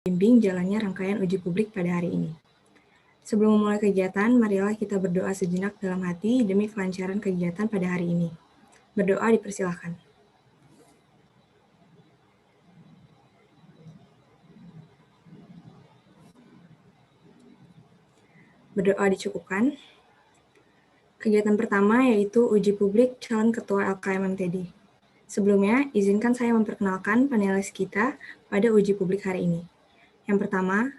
membimbing jalannya rangkaian uji publik pada hari ini. Sebelum memulai kegiatan, marilah kita berdoa sejenak dalam hati demi kelancaran kegiatan pada hari ini. Berdoa dipersilahkan. Berdoa dicukupkan. Kegiatan pertama yaitu uji publik calon ketua LKMMTD. Sebelumnya, izinkan saya memperkenalkan panelis kita pada uji publik hari ini. Yang pertama,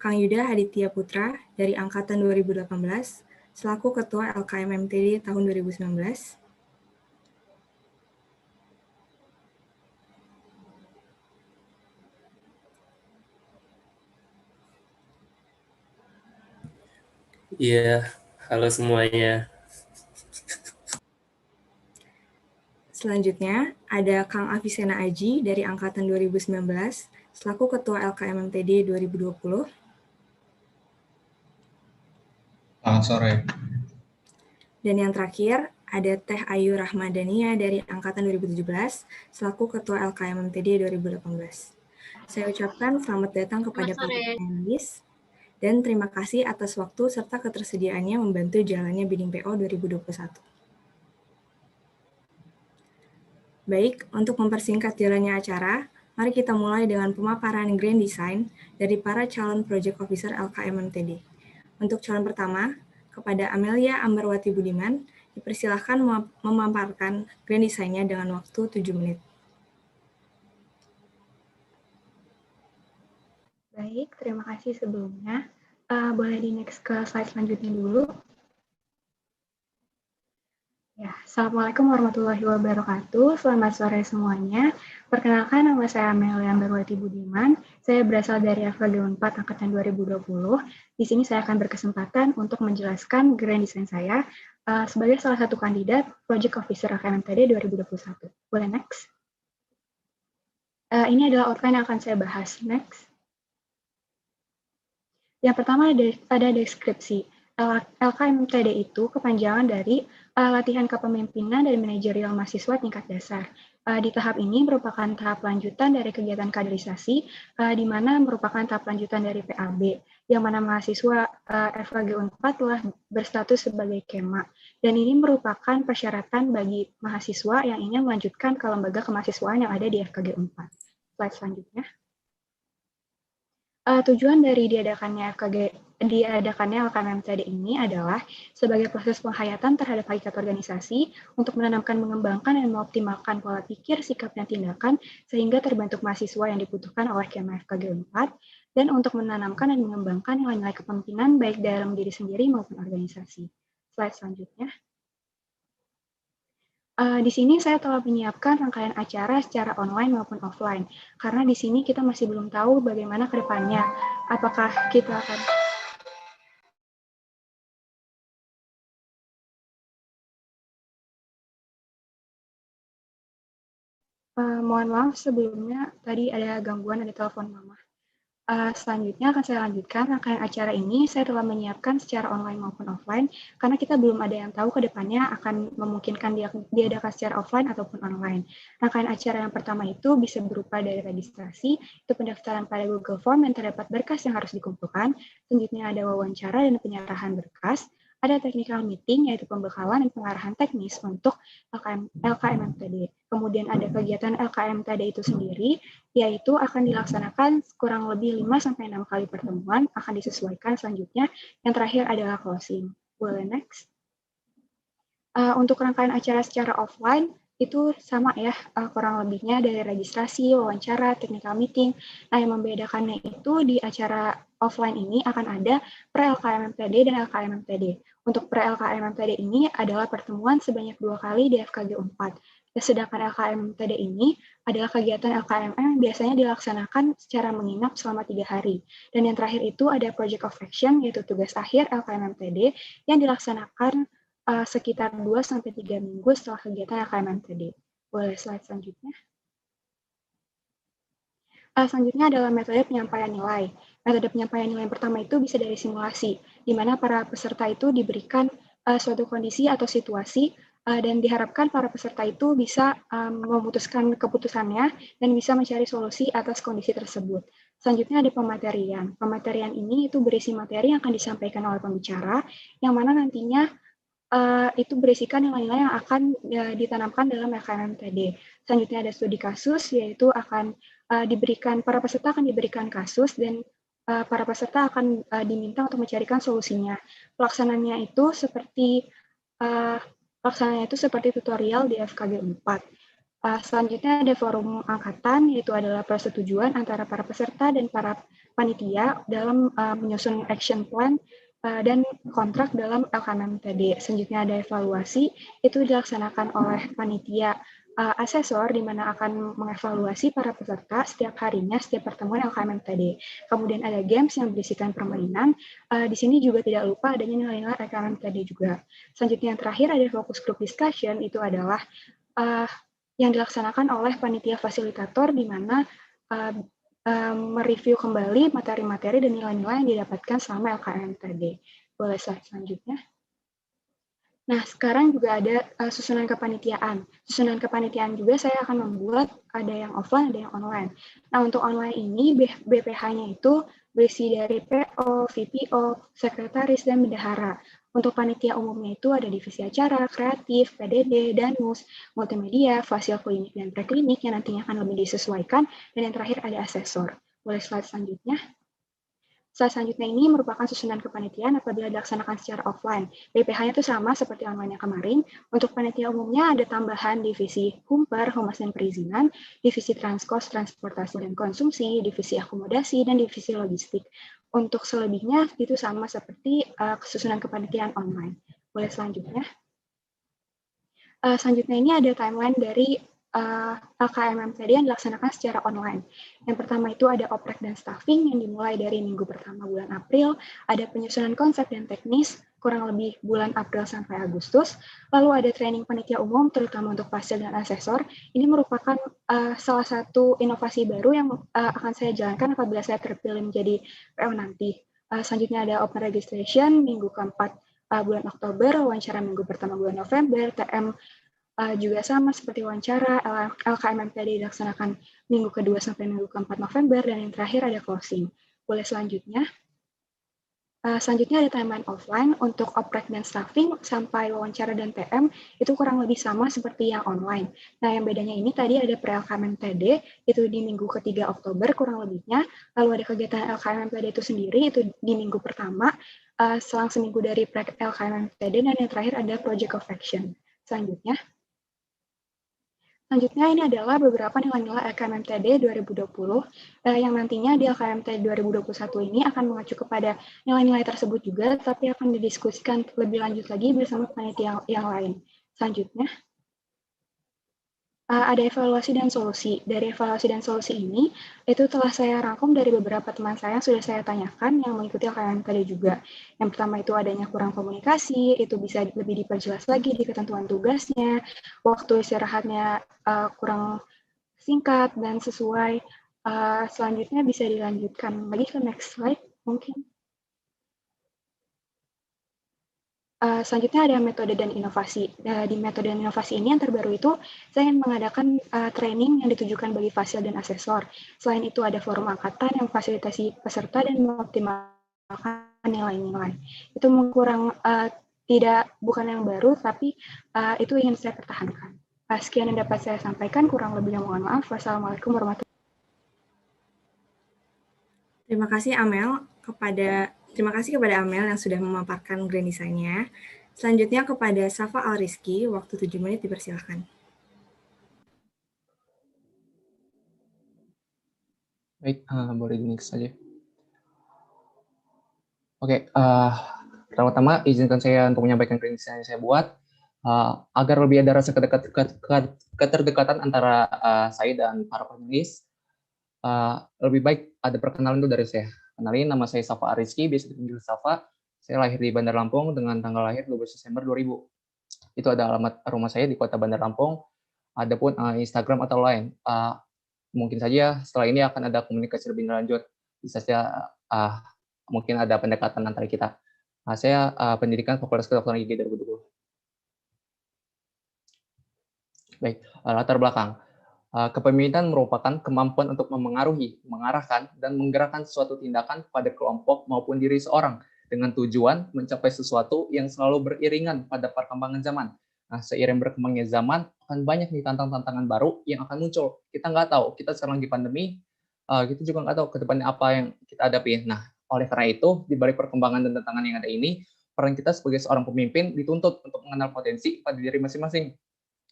Kang Yuda Aditya Putra dari Angkatan 2018, selaku Ketua LKMMTD tahun 2019. Iya, halo semuanya. Selanjutnya, ada Kang Afisena Aji dari Angkatan 2019, selaku Ketua LKMMTD 2020. Selamat sore. Dan yang terakhir, ada Teh Ayu Rahmadania dari Angkatan 2017, selaku Ketua LKMMTD 2018. Saya ucapkan selamat datang kepada para panelis, dan terima kasih atas waktu serta ketersediaannya membantu jalannya Bidding PO 2021. Baik, untuk mempersingkat jalannya acara, mari kita mulai dengan pemaparan Grand Design dari para calon Project Officer LKMMTD. Untuk calon pertama, kepada Amelia Ambarwati Budiman, dipersilahkan memaparkan Grand Design-nya dengan waktu 7 menit. Baik, terima kasih sebelumnya. Boleh di next ke slide selanjutnya dulu. Ya, Assalamualaikum warahmatullahi wabarakatuh. Selamat sore semuanya. Perkenalkan, nama saya Amelia Ambarwati Budiman. Saya berasal dari FKG 4 Angkatan 2020. Di sini saya akan berkesempatan untuk menjelaskan grand design saya sebagai salah satu kandidat Project Officer LKMMTD 2021. Boleh next? Ini adalah outline yang akan saya bahas. Next. Yang pertama ada deskripsi. LKMMTD itu kepanjangan dari latihan kepemimpinan dan manajerial mahasiswa tingkat dasar. Di tahap ini merupakan tahap lanjutan dari kegiatan kaderisasi, di mana merupakan tahap lanjutan dari PAB, yang mana mahasiswa FKG Unpad telah berstatus sebagai KEMA. Dan ini merupakan persyaratan bagi mahasiswa yang ingin melanjutkan ke lembaga kemahasiswaan yang ada di FKG Unpad. Slide selanjutnya. Tujuan dari diadakannya LKMMTD ini adalah sebagai proses penghayatan terhadap hakikat organisasi untuk menanamkan, mengembangkan, dan mengoptimalkan pola pikir, sikap, dan tindakan sehingga terbentuk mahasiswa yang dibutuhkan oleh KEMA FKG 4 dan untuk menanamkan dan mengembangkan nilai-nilai kepemimpinan baik dalam diri sendiri maupun organisasi. Slide selanjutnya. Di sini saya telah menyiapkan rangkaian acara secara online maupun offline, karena di sini kita masih belum tahu bagaimana ke depannya. Apakah kita akan... Mohon maaf sebelumnya, tadi ada gangguan, ada telepon mama. Selanjutnya akan saya lanjutkan rangkaian acara ini. Saya telah menyiapkan secara online maupun offline karena kita belum ada yang tahu ke depannya akan memungkinkan diadakan secara offline ataupun online. Rangkaian acara yang pertama itu bisa berupa dari registrasi, itu pendaftaran pada Google Form yang terdapat berkas yang harus dikumpulkan. Selanjutnya ada wawancara dan penyerahan berkas. Ada technical meeting, yaitu pembekalan dan pengarahan teknis untuk LKMMTD. Kemudian ada kegiatan LKMMTD itu sendiri, yaitu akan dilaksanakan kurang lebih 5-6 kali pertemuan, akan disesuaikan selanjutnya. Yang terakhir adalah closing. Boleh next? Untuk rangkaian acara secara offline, itu sama ya, kurang lebihnya dari registrasi, wawancara, technical meeting. Nah, yang membedakannya itu di acara offline ini akan ada pre-LKMMTD dan LKMMTD. Untuk pre-LKMMTD ini adalah pertemuan sebanyak 2 kali di FKG 4. Sedangkan LKMMTD ini adalah kegiatan LKMM biasanya dilaksanakan secara menginap selama 3 hari. Dan yang terakhir itu ada Project of Action, yaitu tugas akhir LKMMTD yang dilaksanakan sekitar 2-3 minggu setelah kegiatan LKMMTD. Boleh slide selanjutnya. Selanjutnya adalah metode penyampaian nilai. Metode penyampaian nilai yang pertama itu bisa dari simulasi, di mana para peserta itu diberikan suatu kondisi atau situasi dan diharapkan para peserta itu bisa memutuskan keputusannya dan bisa mencari solusi atas kondisi tersebut. Selanjutnya ada pematerian. Pematerian ini itu berisi materi yang akan disampaikan oleh pembicara, yang mana nantinya itu berisikan nilai-nilai yang akan ditanamkan dalam LKMMTD. Selanjutnya ada studi kasus, yaitu akan para peserta akan diberikan kasus dan para peserta akan diminta untuk mencarikan solusinya. Pelaksananya itu seperti tutorial di FKG 4. Selanjutnya ada forum angkatan, yaitu adalah persetujuan antara para peserta dan para panitia dalam menyusun action plan dan kontrak dalam LKMMTD. Selanjutnya ada evaluasi, itu dilaksanakan oleh panitia asesor, di mana akan mengevaluasi para peserta setiap harinya, setiap pertemuan LKMMTD. Kemudian ada games yang berisikan permainan, di sini juga tidak lupa adanya nilai-nilai LKMMTD juga. Selanjutnya yang terakhir ada focus group discussion, itu adalah yang dilaksanakan oleh panitia fasilitator, di mana mereview kembali materi-materi dan nilai-nilai yang didapatkan selama LKMMTD. Boleh slide selanjutnya. Nah, sekarang juga ada susunan kepanitiaan. Susunan kepanitiaan juga saya akan membuat, ada yang offline, ada yang online. Nah, untuk online ini, BPH-nya itu berisi dari PO, VPO, sekretaris, dan bendahara. Untuk panitia umumnya itu ada divisi acara, kreatif, PDD, danus, multimedia, fasil klinik, dan preklinik yang nantinya akan lebih disesuaikan. Dan yang terakhir ada asesor. Boleh slide selanjutnya. Slide selanjutnya ini merupakan susunan kepanitiaan apabila dilaksanakan secara offline. BPH-nya itu sama seperti online yang kemarin. Untuk panitia umumnya ada tambahan divisi Humper, Humas dan Perizinan, divisi Transkos, Transportasi dan Konsumsi, divisi Akomodasi, dan divisi Logistik. Untuk selebihnya itu sama seperti susunan kepanitiaan online. Boleh selanjutnya. Selanjutnya ini ada timeline dari LKMMTD yang dilaksanakan secara online. Yang pertama itu ada oprek dan staffing yang dimulai dari minggu pertama bulan April, ada penyusunan konsep dan teknis, kurang lebih bulan April sampai Agustus, lalu ada training panitia umum, terutama untuk fasil dan asesor. Ini merupakan salah satu inovasi baru yang akan saya jalankan apabila saya terpilih menjadi PO nanti. Selanjutnya ada open registration, minggu keempat bulan Oktober, wawancara minggu pertama bulan November, TM juga sama seperti wawancara, LKMMTD dilaksanakan minggu kedua sampai minggu keempat November, dan yang terakhir ada closing. Boleh selanjutnya. Selanjutnya ada timeline offline untuk oprek dan staffing sampai wawancara dan TM itu kurang lebih sama seperti yang online. Nah, yang bedanya ini tadi ada pre-LKMMTD itu di minggu ketiga Oktober kurang lebihnya, lalu ada kegiatan LKMMTD itu sendiri itu di minggu pertama, selang seminggu dari pre-LKMMTD, dan yang terakhir ada project of action. Selanjutnya ini adalah beberapa nilai-nilai LKMMTD 2020 yang nantinya di LKMMTD 2021 ini akan mengacu kepada nilai-nilai tersebut juga, tapi akan didiskusikan lebih lanjut lagi bersama panitia yang lain. Selanjutnya, ada evaluasi dan solusi. Dari evaluasi dan solusi ini, itu telah saya rangkum dari beberapa teman saya yang sudah saya tanyakan yang mengikuti LKMMTD juga. Yang pertama itu adanya kurang komunikasi, itu bisa lebih diperjelas lagi di ketentuan tugasnya, waktu istirahatnya kurang singkat dan sesuai. Selanjutnya bisa dilanjutkan lagi ke next slide mungkin. Selanjutnya ada metode dan inovasi. Di metode dan inovasi ini yang terbaru itu, saya ingin mengadakan training yang ditujukan bagi fasil dan asesor. Selain itu ada forum angkatan yang memfasilitasi peserta dan mengoptimalkan nilai-nilai. Itu bukan yang baru, tapi itu ingin saya pertahankan. Sekian yang dapat saya sampaikan, kurang lebihnya mohon maaf. Wassalamualaikum warahmatullahi wabarakatuh. Terima kasih kepada Amel yang sudah memaparkan grand design-nya. Selanjutnya kepada Safa Al-Rizky, waktu 7 menit dipersilakan. Baik, boleh di next saja. Oke, pertama-tama izinkan saya untuk menyampaikan grand design yang saya buat agar lebih ada rasa keterdekatan antara saya dan para panelis. Lebih baik ada perkenalan dulu dari saya. Kenalin, nama saya Safa Al-Rizky, biasa dipanggil Safa. Saya lahir di Bandar Lampung dengan tanggal lahir 12 Desember 2000. Itu ada alamat rumah saya di Kota Bandar Lampung. Adapun Instagram atau lain, mungkin saja setelah ini akan ada komunikasi lebih lanjut. Bisa saja mungkin ada pendekatan antara kita. Saya pendidikan Fakultas Kedokteran Gigi 2020. Baik, latar belakang. Kepemimpinan merupakan kemampuan untuk memengaruhi, mengarahkan, dan menggerakkan suatu tindakan pada kelompok maupun diri seorang dengan tujuan mencapai sesuatu yang selalu beriringan pada perkembangan zaman. Nah, seiring berkembangnya zaman, akan banyak nih tantangan-tantangan baru yang akan muncul. Kita nggak tahu, kita sekarang lagi pandemi, kita juga nggak tahu ke depannya apa yang kita hadapi. Nah, oleh karena itu, di balik perkembangan dan tantangan yang ada ini, peran kita sebagai seorang pemimpin dituntut untuk mengenal potensi pada diri masing-masing.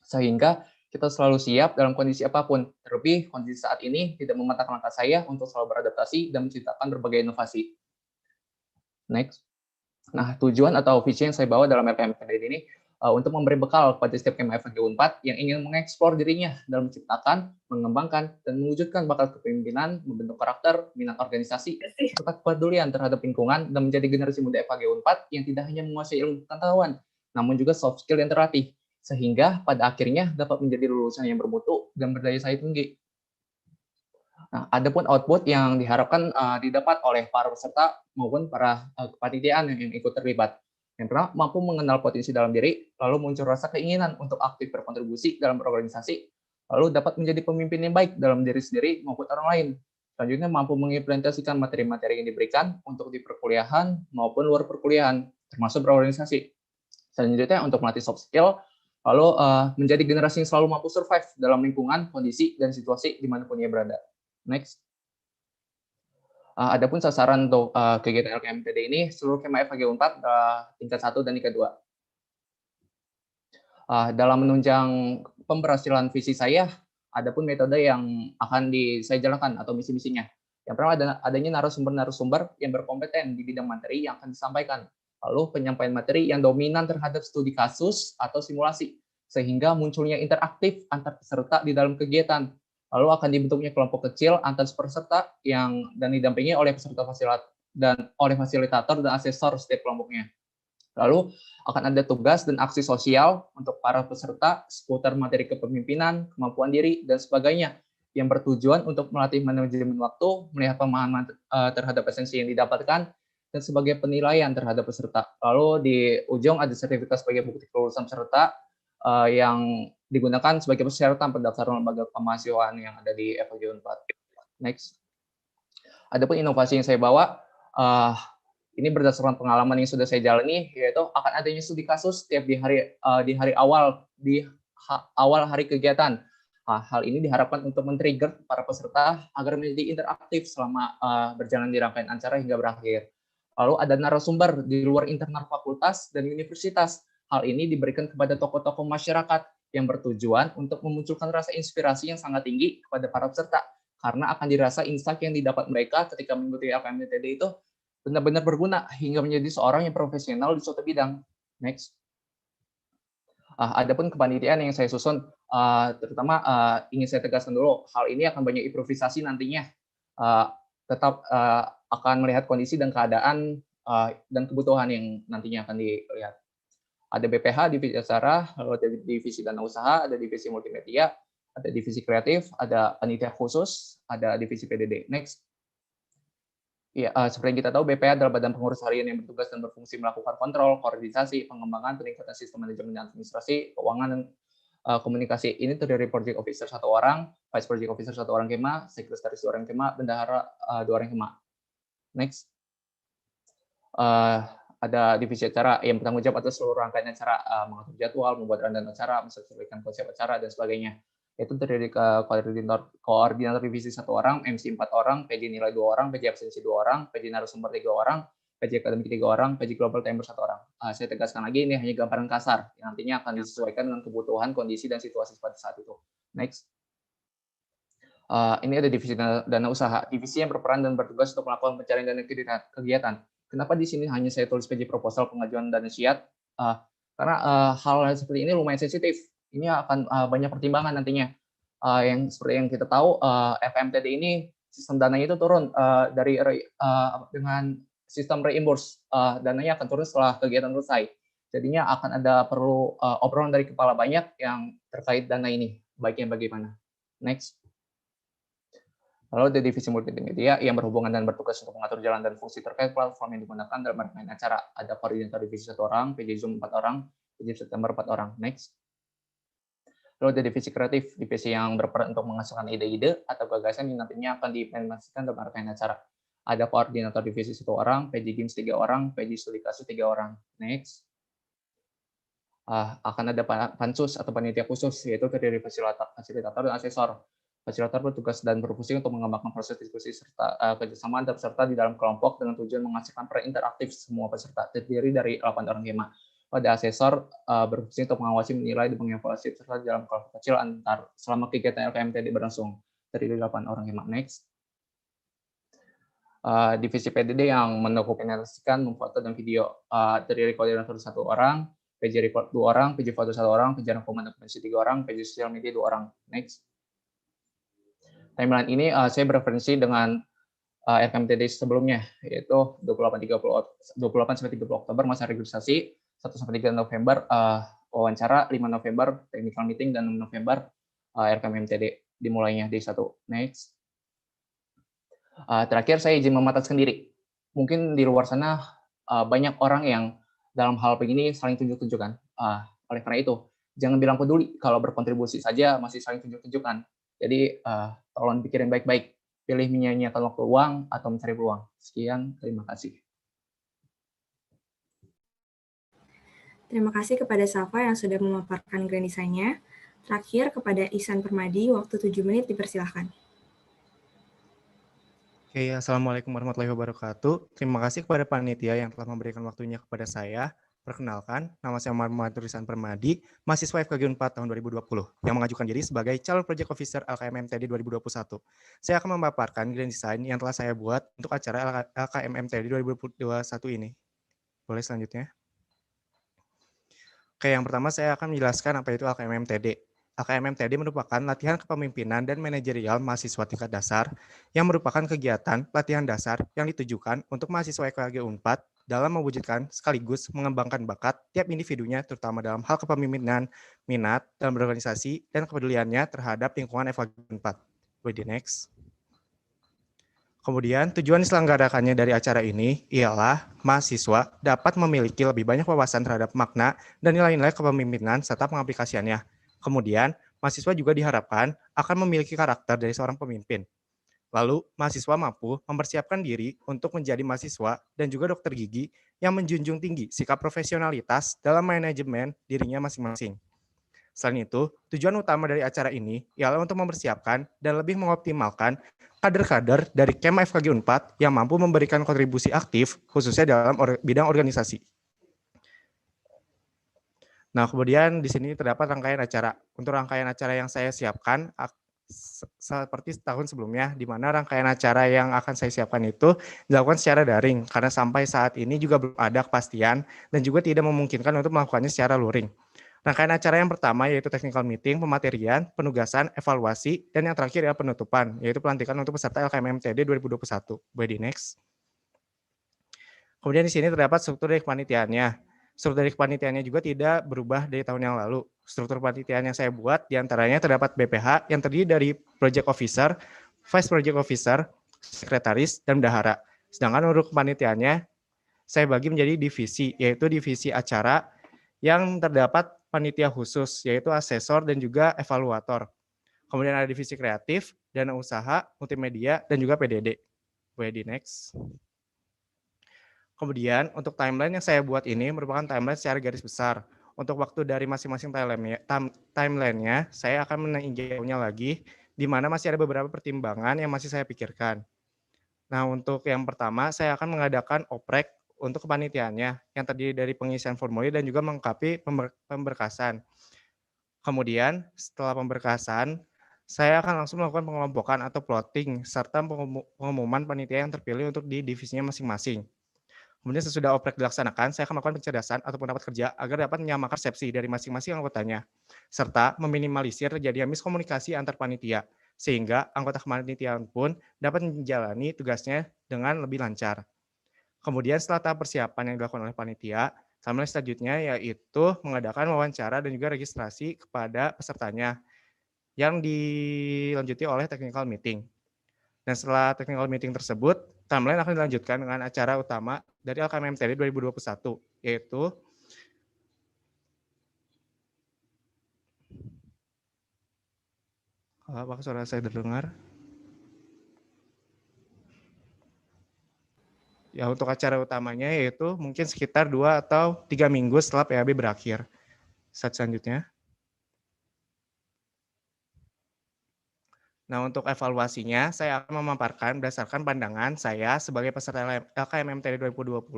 Sehingga kita selalu siap dalam kondisi apapun. Terlebih, kondisi saat ini tidak mematahkan langkah saya untuk selalu beradaptasi dan menciptakan berbagai inovasi. Next. Nah, tujuan atau visi yang saya bawa dalam LKMPD ini untuk memberi bekal kepada setiap KMA FG Unpad yang ingin mengeksplor dirinya dalam menciptakan, mengembangkan, dan mewujudkan bakat kepemimpinan, membentuk karakter, minat organisasi, serta kepedulian terhadap lingkungan, dan menjadi generasi muda FG Unpad yang tidak hanya menguasai ilmu pengetahuan, namun juga soft skill yang terlatih, sehingga pada akhirnya dapat menjadi lulusan yang bermutu dan berdaya saing tinggi. Nah, adapun output yang diharapkan didapat oleh para peserta maupun para kepanitiaan yang ikut terlibat. Yang pertama, mampu mengenal potensi dalam diri, lalu muncul rasa keinginan untuk aktif berkontribusi dalam berorganisasi, lalu dapat menjadi pemimpin yang baik dalam diri sendiri maupun orang lain. Selanjutnya, mampu mengimplementasikan materi-materi yang diberikan untuk di perkuliahan maupun luar perkuliahan, termasuk berorganisasi. Selanjutnya, untuk melatih soft skill, lalu menjadi generasi yang selalu mampu survive dalam lingkungan, kondisi, dan situasi dimanapun ia berada. Next. Adapun sasaran untuk kegiatan LKMPD ini seluruh KMA FG Unpad tingkat 1 dan tingkat 2. Dalam menunjang pemberhasilan visi saya, adapun metode yang akan saya jalankan atau misi-misinya. Yang pertama adanya narasumber-narasumber yang berkompeten di bidang materi yang akan disampaikan. Lalu penyampaian materi yang dominan terhadap studi kasus atau simulasi, sehingga munculnya interaktif antar peserta di dalam kegiatan. Lalu akan dibentuknya kelompok kecil antar peserta dan didampingi oleh peserta fasilitator dan asesor setiap kelompoknya. Lalu akan ada tugas dan aksi sosial untuk para peserta seputar materi kepemimpinan, kemampuan diri, dan sebagainya yang bertujuan untuk melatih manajemen waktu, melihat pemahaman terhadap esensi yang didapatkan, dan sebagai penilaian terhadap peserta. Lalu di ujung ada sertifikat sebagai bukti kelulusan peserta yang digunakan sebagai persyaratan pendaftaran lembaga kemahasiswaan yang ada di FG Unpad. Next. Adapun inovasi yang saya bawa, ini berdasarkan pengalaman yang sudah saya jalani, yaitu akan adanya studi kasus setiap di hari awal hari kegiatan. Hal ini diharapkan untuk men-trigger para peserta agar menjadi interaktif selama berjalan di rangkaian acara hingga berakhir. Lalu ada narasumber di luar internal fakultas dan universitas. Hal ini diberikan kepada tokoh-tokoh masyarakat yang bertujuan untuk memunculkan rasa inspirasi yang sangat tinggi kepada para peserta, karena akan dirasa insight yang didapat mereka ketika mengikuti LKMPD itu benar-benar berguna hingga menjadi seorang yang profesional di suatu bidang. Next. Adapun kepanitiaan yang saya susun, terutama ingin saya tegaskan dulu, hal ini akan banyak improvisasi nantinya. Tetap akan melihat kondisi dan keadaan dan kebutuhan yang nantinya akan dilihat. Ada BPH, divisi acara, lalu ada divisi dana usaha, ada divisi multimedia, ada divisi kreatif, ada panitia khusus, ada divisi PDD. Next. Ya, seperti yang kita tahu, BPH adalah badan pengurus harian yang bertugas dan berfungsi melakukan kontrol, koordinasi, pengembangan, peningkatan sistem manajemen dan administrasi, keuangan, dan komunikasi. Ini terdiri dari project officer 1 orang, vice project officer 1 orang KEMA, sekretaris 2 orang KEMA, bendahara 2 orang KEMA. Next. Ada divisi acara yang bertanggung jawab atas seluruh rangkaian acara, mengatur jadwal, membuat rundown acara, mensesuaikan konsep acara, dan sebagainya. Itu terdiri koordinator divisi 1 orang, MC 4 orang, PJ nilai 2 orang, PJ absensi 2 orang, PJ narasumber 3 orang, PJ akademik 3 orang, PJ global timber 1 orang. Saya tegaskan lagi, ini hanya gambaran kasar, yang nantinya akan disesuaikan dengan kebutuhan, kondisi, dan situasi pada saat itu. Next. Ini ada divisi dana usaha, divisi yang berperan dan bertugas untuk melakukan pencarian dana kegiatan. Kenapa di sini hanya saya tulis PJ proposal pengajuan dana syiat? Karena hal seperti ini lumayan sensitif. Ini akan banyak pertimbangan nantinya. Yang seperti yang kita tahu, FMTD ini sistem dananya itu turun dengan sistem reimburse. Dananya akan turun setelah kegiatan selesai. Jadinya akan ada perlu obrolan dari kepala banyak yang terkait dana ini, baiknya bagaimana. Next. Lalu ada divisi multimedia yang berhubungan dan bertugas untuk mengatur jalan dan fungsi terkait platform yang digunakan dalam rangkaian acara. Ada koordinator divisi 1 orang, PJ Zoom 4 orang, PJ September 4 orang. Next. Lalu ada divisi kreatif, divisi yang berperan untuk menghasilkan ide-ide atau gagasan yang nantinya akan diimplementasikan dalam rangkaian acara. Ada koordinator divisi 1 orang, PJ Games 3 orang, PJ Studi Kasih 3 orang. Next. Akan ada pansus atau panitia khusus, yaitu terdiri dari fasilitator dan asesor. Fasilitator bertugas dan berfungsi untuk mengembangkan proses diskusi serta kerjasama antar peserta di dalam kelompok dengan tujuan menghasilkan peran interaktif semua peserta, terdiri dari 8 orang hema. Pada asesor berfungsi untuk mengawasi, menilai, dan mengevaluasi peserta di dalam kelompok kecil antar selama kegiatan LKMTD berlangsung, terdiri dari 8 orang hema. Next. Divisi PDD yang mendokumentasikan, memfoto, dan video, terdiri koordinator 1 orang, PJ Report 2 orang, PJ Foto 1 orang, PJ Rangkuman Dokumentasi 3 orang, PJ Sosial Media 2 orang. Next. Timeline ini saya bereferensi dengan RKMTD sebelumnya, yaitu 28-30 Oktober masa registrasi, 1-3 November wawancara, 5 November technical meeting, dan 6 November RKMTD dimulainya D1. Next. Terakhir saya izin memataskan diri. Mungkin di luar sana banyak orang yang dalam hal begini saling tunjuk-tunjukkan. Oleh karena itu, jangan bilang peduli kalau berkontribusi saja masih saling tunjuk-tunjukkan. Jadi tolong pikirin baik-baik, pilih menyanyiakan waktu luang atau mencari peluang. Sekian, terima kasih. Terima kasih kepada Safa yang sudah memaparkan grand design-nya. Terakhir kepada Ihsan Permadi, waktu 7 menit dipersilahkan. Oke, Assalamualaikum warahmatullahi wabarakatuh. Terima kasih kepada panitia yang telah memberikan waktunya kepada saya. Perkenalkan, nama saya Muhammad Ihsan Permadi, mahasiswa FKG Unpad tahun 2020, yang mengajukan diri sebagai calon project officer LKMMTD 2021. Saya akan memaparkan grand design yang telah saya buat untuk acara LKMMTD 2021 ini. Boleh selanjutnya? Oke, yang pertama saya akan menjelaskan apa itu LKMMTD. LKMMTD merupakan latihan kepemimpinan dan manajerial mahasiswa tingkat dasar yang merupakan kegiatan latihan dasar yang ditujukan untuk mahasiswa FKG Unpad dalam mewujudkan sekaligus mengembangkan bakat tiap individunya terutama dalam hal kepemimpinan, minat, dalam berorganisasi, dan kepeduliannya terhadap lingkungan FKG Unpad. Wait, next. Kemudian tujuan diselenggarakannya dari acara ini ialah mahasiswa dapat memiliki lebih banyak wawasan terhadap makna dan nilai-nilai kepemimpinan serta pengaplikasiannya. Kemudian, mahasiswa juga diharapkan akan memiliki karakter dari seorang pemimpin. Lalu, mahasiswa mampu mempersiapkan diri untuk menjadi mahasiswa dan juga dokter gigi yang menjunjung tinggi sikap profesionalitas dalam manajemen dirinya masing-masing. Selain itu, tujuan utama dari acara ini ialah untuk mempersiapkan dan lebih mengoptimalkan kader-kader dari Kema FKG Unpad yang mampu memberikan kontribusi aktif, khususnya dalam bidang organisasi. Nah, kemudian di sini terdapat rangkaian acara. Untuk rangkaian acara yang saya siapkan, seperti tahun sebelumnya, di mana rangkaian acara yang akan saya siapkan itu dilakukan secara daring, karena sampai saat ini juga belum ada kepastian dan juga tidak memungkinkan untuk melakukannya secara luring. Rangkaian acara yang pertama yaitu technical meeting, pematerian, penugasan, evaluasi, dan yang terakhir adalah penutupan, yaitu pelantikan untuk peserta LKMMTD 2021. Boleh di next. Kemudian di sini terdapat struktur dari kepanitiaannya. Struktur dari kepanitiaannya juga tidak berubah dari tahun yang lalu. Struktur kepanitiaan yang saya buat diantaranya terdapat BPH yang terdiri dari Project Officer, Vice Project Officer, Sekretaris, dan Bendahara. Sedangkan untuk kepanitiaannya saya bagi menjadi divisi, yaitu divisi acara yang terdapat panitia khusus, yaitu asesor dan juga evaluator. Kemudian ada divisi kreatif, dana usaha, multimedia, dan juga PDD. Boleh di next. Kemudian untuk timeline yang saya buat ini merupakan timeline secara garis besar. Untuk waktu dari masing-masing timeline-nya, saya akan meninjaunya lagi, di mana masih ada beberapa pertimbangan yang masih saya pikirkan. Nah, untuk yang pertama, saya akan mengadakan oprek untuk kepanitiaannya, yang terdiri dari pengisian formulir dan juga melengkapi pemberkasan. Kemudian, setelah pemberkasan, saya akan langsung melakukan pengelompokan atau plotting, serta pengumuman panitia yang terpilih untuk di divisinya masing-masing. Kemudian sesudah oprek dilaksanakan, saya akan melakukan pencerdasan atau pendapat kerja agar dapat menyamakan persepsi dari masing-masing anggotanya, serta meminimalisir terjadinya miskomunikasi antar panitia, sehingga anggota kepanitiaan pun dapat menjalani tugasnya dengan lebih lancar. Kemudian setelah tahap persiapan yang dilakukan oleh panitia, timeline selanjutnya yaitu mengadakan wawancara dan juga registrasi kepada pesertanya, yang dilanjuti oleh technical meeting. Dan setelah technical meeting tersebut, timeline akan dilanjutkan dengan acara utama dari LKMMTD 2021, yaitu Halo, apakah suara saya terdengar? Ya, untuk acara utamanya yaitu mungkin sekitar 2 atau 3 minggu setelah PAB berakhir. Slide selanjutnya. Nah, untuk evaluasinya, saya akan memaparkan berdasarkan pandangan saya sebagai peserta LKMMTD 2020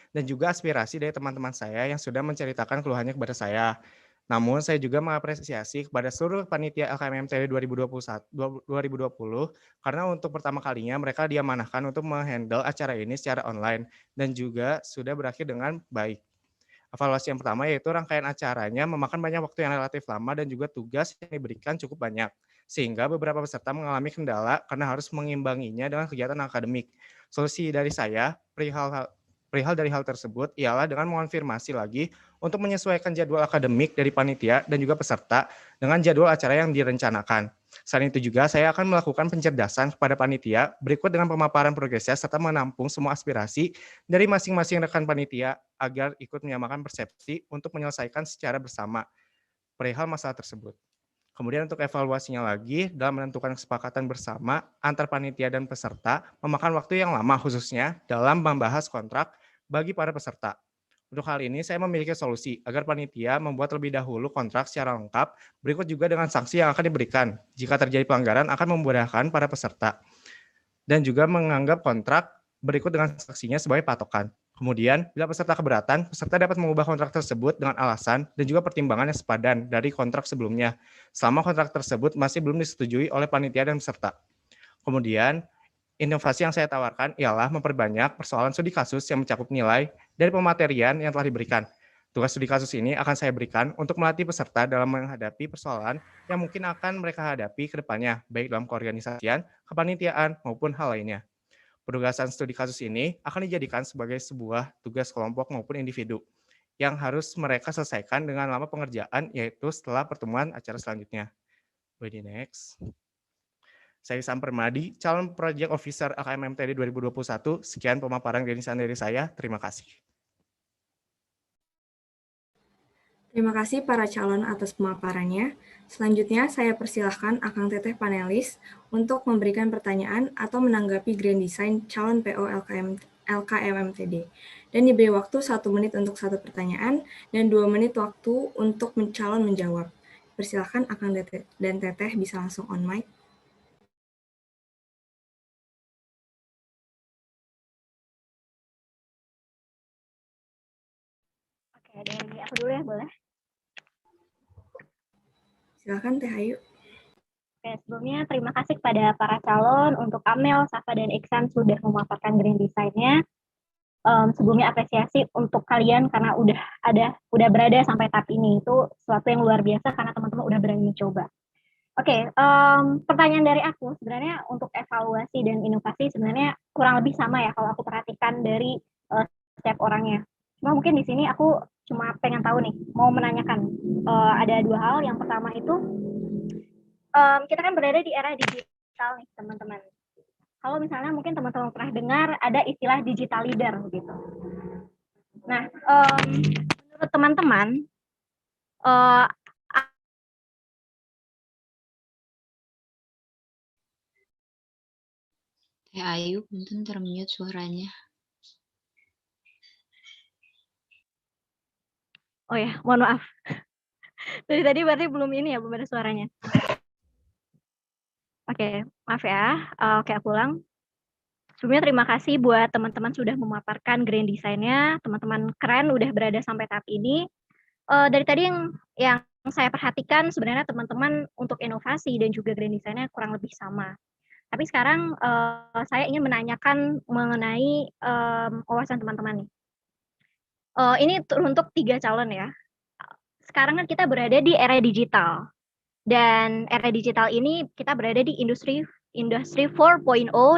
dan juga aspirasi dari teman-teman saya yang sudah menceritakan keluhannya kepada saya. Namun, saya juga mengapresiasi kepada seluruh panitia LKMMTD 2020 karena untuk pertama kalinya mereka diamanahkan untuk menghandle acara ini secara online dan juga sudah berakhir dengan baik. Evaluasi yang pertama yaitu rangkaian acaranya memakan banyak waktu yang relatif lama dan juga tugas yang diberikan cukup banyak, sehingga beberapa peserta mengalami kendala karena harus mengimbanginya dengan kegiatan akademik. Solusi dari saya perihal dari hal tersebut ialah dengan mengonfirmasi lagi untuk menyesuaikan jadwal akademik dari panitia dan juga peserta dengan jadwal acara yang direncanakan. Selain itu juga saya akan melakukan pencerdasan kepada panitia berikut dengan pemaparan progresnya serta menampung semua aspirasi dari masing-masing rekan panitia agar ikut menyamakan persepsi untuk menyelesaikan secara bersama perihal masalah tersebut. Kemudian untuk evaluasinya lagi, dalam menentukan kesepakatan bersama antar panitia dan peserta, memakan waktu yang lama khususnya dalam membahas kontrak bagi para peserta. Untuk hal ini, saya memiliki solusi agar panitia membuat terlebih dahulu kontrak secara lengkap, berikut juga dengan sanksi yang akan diberikan. Jika terjadi pelanggaran, akan memudahkan para peserta. Dan juga menganggap kontrak berikut dengan sanksinya sebagai patokan. Kemudian, bila peserta keberatan, peserta dapat mengubah kontrak tersebut dengan alasan dan juga pertimbangan yang sepadan dari kontrak sebelumnya, selama kontrak tersebut masih belum disetujui oleh panitia dan peserta. Kemudian, inovasi yang saya tawarkan ialah memperbanyak persoalan studi kasus yang mencakup nilai dari pematerian yang telah diberikan. Tugas studi kasus ini akan saya berikan untuk melatih peserta dalam menghadapi persoalan yang mungkin akan mereka hadapi ke depannya, baik dalam keorganisasian, kepanitiaan, maupun hal lainnya. Penugasan studi kasus ini akan dijadikan sebagai sebuah tugas kelompok maupun individu yang harus mereka selesaikan dengan lama pengerjaan, yaitu setelah pertemuan acara selanjutnya. Ready next. Saya Sam Permadi, calon Project Officer LKMMTD 2021. Sekian pemaparan gagasan dari saya. Terima kasih. Terima kasih para calon atas pemaparannya. Selanjutnya, saya persilahkan Akang Teteh panelis untuk memberikan pertanyaan atau menanggapi Grand Design calon PO LKMMTD. Dan diberi waktu 1 menit untuk 1 pertanyaan dan 2 menit waktu untuk calon menjawab. Persilahkan Akang dan Teteh bisa langsung on mic. Oke, dari aku dulu ya, boleh? Silakan Teh Ayu. Oke, sebelumnya terima kasih kepada para calon untuk Amel, Safa, dan Iksan sudah memaparkan Grand Design-nya. Sebelumnya apresiasi untuk kalian karena udah berada sampai tahap ini. Itu sesuatu yang luar biasa karena teman-teman udah berani mencoba. Oke, pertanyaan dari aku sebenarnya untuk evaluasi dan inovasi sebenarnya kurang lebih sama ya kalau aku perhatikan dari setiap orangnya. Cuma mungkin di sini aku cuma pengen tahu nih, mau menanyakan ada 2 hal. Yang pertama itu kita kan berada di era digital nih teman-teman. Kalau misalnya mungkin teman-teman pernah dengar ada istilah digital leader gitu. Nah, menurut teman-teman Ayu, punten termute suaranya. Oh ya, mohon maaf. Dari tadi berarti belum ini ya, belum ada suaranya. Oke, maaf ya. Oke, aku ulang. Sebelumnya terima kasih buat teman-teman sudah memaparkan Grand Design-nya. Teman-teman keren udah berada sampai tahap ini. Dari tadi yang saya perhatikan sebenarnya teman-teman untuk inovasi dan juga Grand Design-nya kurang lebih sama. Tapi sekarang saya ingin menanyakan mengenai wawasan teman-teman nih. Ini untuk 3 calon ya. Sekarang kan kita berada di era digital. Dan era digital ini kita berada di industri 4.0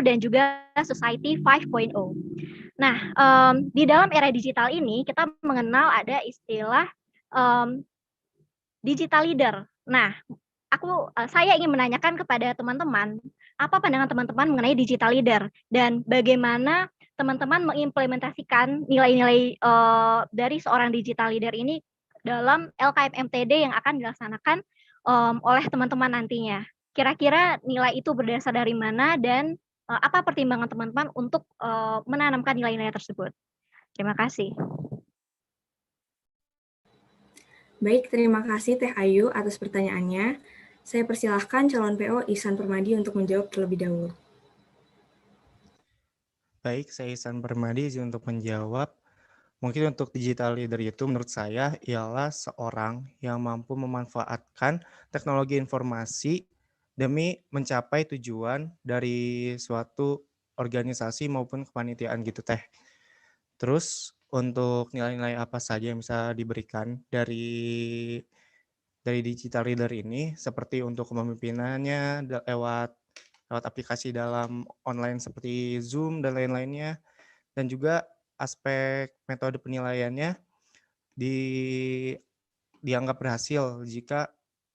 dan juga society 5.0. Nah, di dalam era digital ini kita mengenal ada istilah digital leader. Nah, saya ingin menanyakan kepada teman-teman, apa pandangan teman-teman mengenai digital leader dan bagaimana teman-teman mengimplementasikan nilai-nilai dari seorang digital leader ini dalam LKMMTD yang akan dilaksanakan oleh teman-teman nantinya. kira-kira nilai itu berdasar dari mana dan apa pertimbangan teman-teman untuk menanamkan nilai-nilai tersebut? Terima kasih. Baik, terima kasih Teh Ayu atas pertanyaannya. Saya persilahkan calon PO Ihsan Permadi untuk menjawab terlebih dahulu. Baik, saya Ihsan Permadi izin untuk menjawab. Mungkin untuk digital leader itu menurut saya ialah seorang yang mampu memanfaatkan teknologi informasi demi mencapai tujuan dari suatu organisasi maupun kepanitiaan gitu Teh. Terus untuk nilai-nilai apa saja yang bisa diberikan dari digital leader ini, seperti untuk kepemimpinannya lewat aplikasi dalam online seperti Zoom dan lain-lainnya, dan juga aspek metode penilaiannya dianggap berhasil jika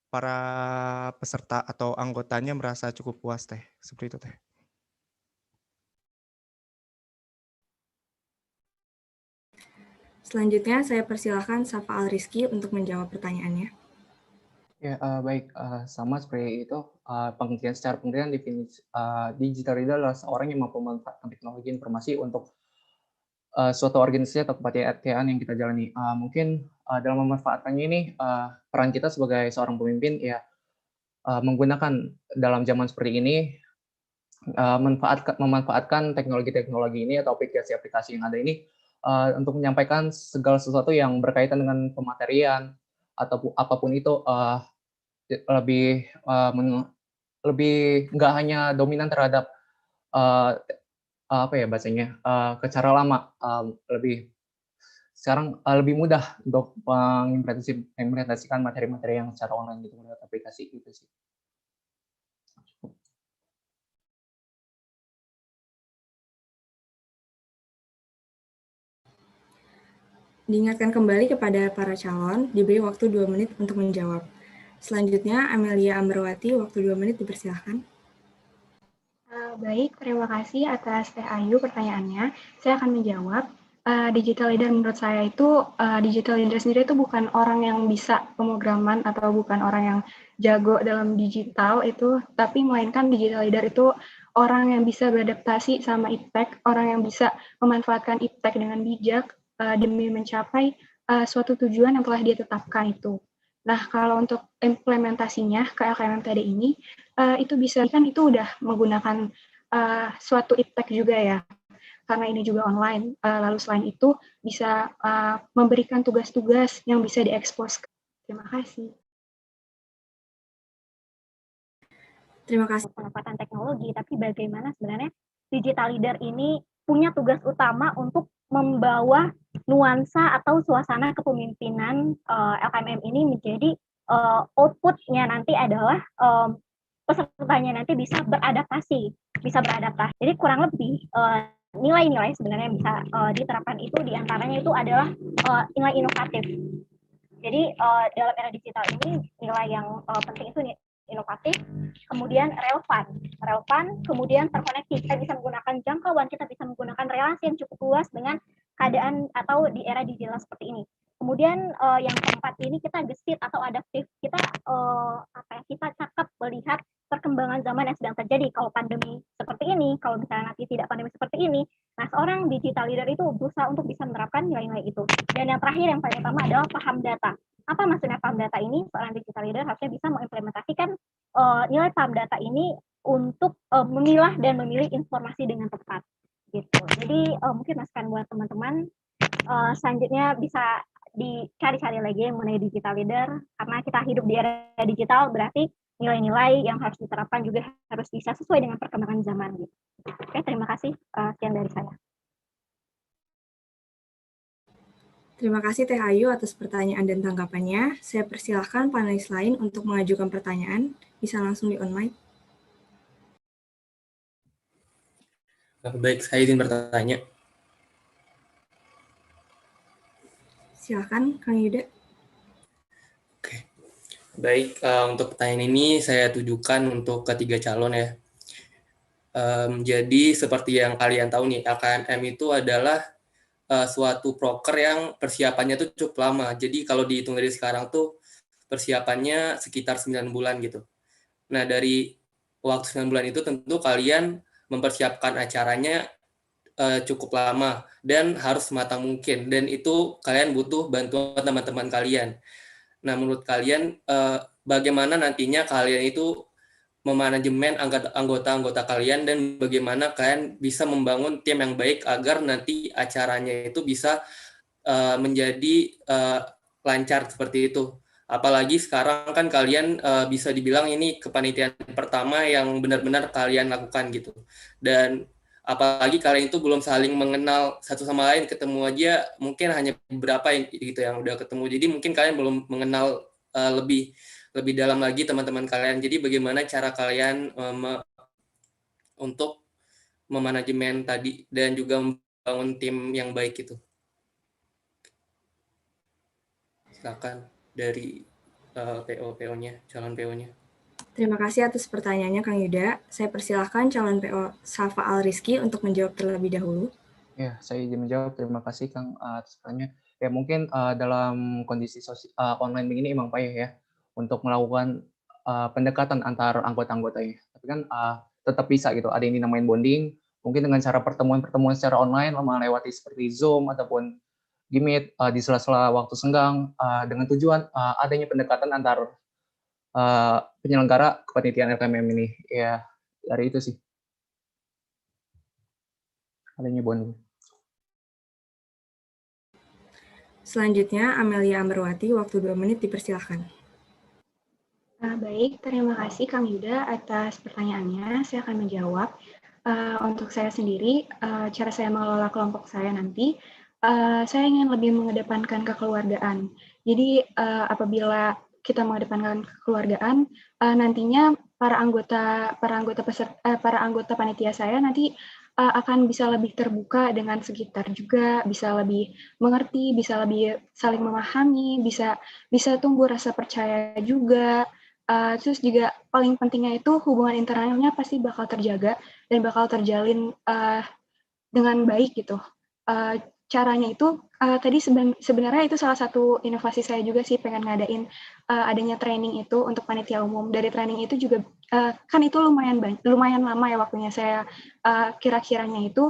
para peserta atau anggotanya merasa cukup puas Teh. Seperti itu Teh. Selanjutnya, saya persilahkan Safa Al-Rizky untuk menjawab pertanyaannya. Ya, baik. Sama seperti itu, pengertian secara pengertian definisi digital leader adalah seorang yang mampu memanfaatkan teknologi informasi untuk suatu organisasi atau kepanitiaan yang kita jalani. Mungkin dalam memanfaatkannya ini, peran kita sebagai seorang pemimpin ya menggunakan dalam zaman seperti ini, memanfaatkan teknologi-teknologi ini atau aplikasi-aplikasi yang ada ini untuk menyampaikan segala sesuatu yang berkaitan dengan pematerian atau apapun itu, lebih nggak hanya dominan terhadap apa ya bahasanya, ke cara lama, sekarang lebih mudah untuk mengimplementasikan materi-materi yang secara online gitu lewat aplikasi gitu sih. Diingatkan kembali kepada para calon, diberi waktu 2 menit untuk menjawab. Selanjutnya, Amelia Amberwati, waktu 2 menit dipersilahkan. Baik, terima kasih atas Teh Ayu pertanyaannya. Saya akan menjawab. Digital leader menurut saya itu, digital leader sendiri itu bukan orang yang bisa pemrograman atau bukan orang yang jago dalam digital itu, tapi melainkan digital leader itu orang yang bisa beradaptasi sama iptek, orang yang bisa memanfaatkan iptek dengan bijak demi mencapai suatu tujuan yang telah dia tetapkan itu. Nah, kalau untuk implementasinya ke LKMMTD ini, itu bisa kan itu udah menggunakan suatu iptek juga ya, karena ini juga online. Lalu selain itu bisa memberikan tugas-tugas yang bisa diekspos. Terima kasih. Terima kasih. Pemanfaatan teknologi, tapi bagaimana sebenarnya digital leader ini punya tugas utama untuk membawa nuansa atau suasana kepemimpinan LKMM ini menjadi outputnya nanti adalah pesertanya nanti bisa beradaptasi. Jadi kurang lebih nilai-nilai sebenarnya yang bisa diterapkan itu diantaranya itu adalah nilai inovatif. Jadi dalam era digital ini nilai yang penting itu inovatif, kemudian relevan, kemudian terkoneksi. Kita bisa menggunakan jangkauan, kita bisa menggunakan relasi yang cukup luas dengan keadaan atau di era digital seperti ini. Kemudian yang keempat ini kita gesit atau adaptif. Kita kita cakap melihat perkembangan zaman yang sedang terjadi. Kalau pandemi seperti ini, kalau misalnya nanti tidak pandemi seperti ini, nah seorang digital leader itu berusaha untuk bisa menerapkan nilai-nilai itu. Dan yang terakhir yang paling utama adalah paham data. Apa maksudnya paham data ini? Seorang digital leader harusnya bisa mengimplementasikan nilai paham data ini untuk memilah dan memilih informasi dengan tepat. Gitu. Jadi mungkin masukan buat teman-teman selanjutnya bisa dicari-cari lagi mengenai digital leader, karena kita hidup di era digital berarti nilai-nilai yang harus diterapkan juga harus bisa sesuai dengan perkembangan zaman. Gitu. Oke, terima kasih. Sekian dari saya. Terima kasih Teh Ayu atas pertanyaan dan tanggapannya. Saya persilahkan panelis lain untuk mengajukan pertanyaan. Bisa langsung di on mic. Baik, saya izin bertanya. Silakan, Kang Yuda. Oke. Baik, untuk pertanyaan ini saya tujukan untuk ketiga calon ya. Jadi seperti yang kalian tahu nih, LKMM itu adalah suatu proker yang persiapannya tuh cukup lama. Jadi kalau dihitung dari sekarang tuh persiapannya sekitar 9 bulan gitu. Nah, dari waktu 9 bulan itu tentu kalian mempersiapkan acaranya cukup lama dan harus sematang mungkin, dan itu kalian butuh bantuan teman-teman kalian. Nah, menurut kalian bagaimana nantinya kalian itu memanajemen anggota-anggota kalian, dan bagaimana kalian bisa membangun tim yang baik agar nanti acaranya itu bisa menjadi lancar seperti itu. Apalagi sekarang kan kalian bisa dibilang ini kepanitiaan pertama yang benar-benar kalian lakukan gitu. Dan apalagi kalian itu belum saling mengenal satu sama lain, ketemu aja mungkin hanya beberapa yang gitu yang udah ketemu. Jadi mungkin kalian belum mengenal lebih dalam lagi teman-teman kalian. Jadi bagaimana cara kalian untuk memanajemen tadi dan juga membangun tim yang baik itu. Silakan dari PO-nya, calon PO-nya. Terima kasih atas pertanyaannya Kang Yuda. Saya persilahkan calon PO Safa Al-Rizky untuk menjawab terlebih dahulu. Ya, saya izin menjawab. Terima kasih Kang atas pertanyaannya. Ya, mungkin dalam kondisi online begini emang payah ya untuk melakukan pendekatan antar anggota-anggotanya. Tapi kan tetap bisa gitu. Ada yang dinamain bonding. Mungkin dengan cara pertemuan-pertemuan secara online melewati seperti Zoom ataupun Meet di sela-sela waktu senggang dengan tujuan adanya pendekatan antar penyelenggara kepanitiaan LKMM ini. Ya, dari itu sih. Adanya bonding. Selanjutnya, Amelia Amberwati, waktu 2 menit dipersilahkan. Baik, terima kasih Kang Yuda atas pertanyaannya. Saya akan menjawab. Untuk saya sendiri, cara saya mengelola kelompok saya nanti, saya ingin lebih mengedepankan kekeluargaan. Jadi apabila kita mengedepankan kekeluargaan, nantinya para anggota panitia saya nanti akan bisa lebih terbuka dengan sekitar juga, bisa lebih mengerti, bisa lebih saling memahami, bisa tumbuh rasa percaya juga. Terus juga paling pentingnya itu hubungan internalnya pasti bakal terjaga dan bakal terjalin dengan baik gitu. Caranya itu tadi sebenarnya itu salah satu inovasi saya juga sih, pengen ngadain adanya training itu untuk panitia umum. Dari training itu juga kan itu lumayan lama ya waktunya. Saya kira-kiranya itu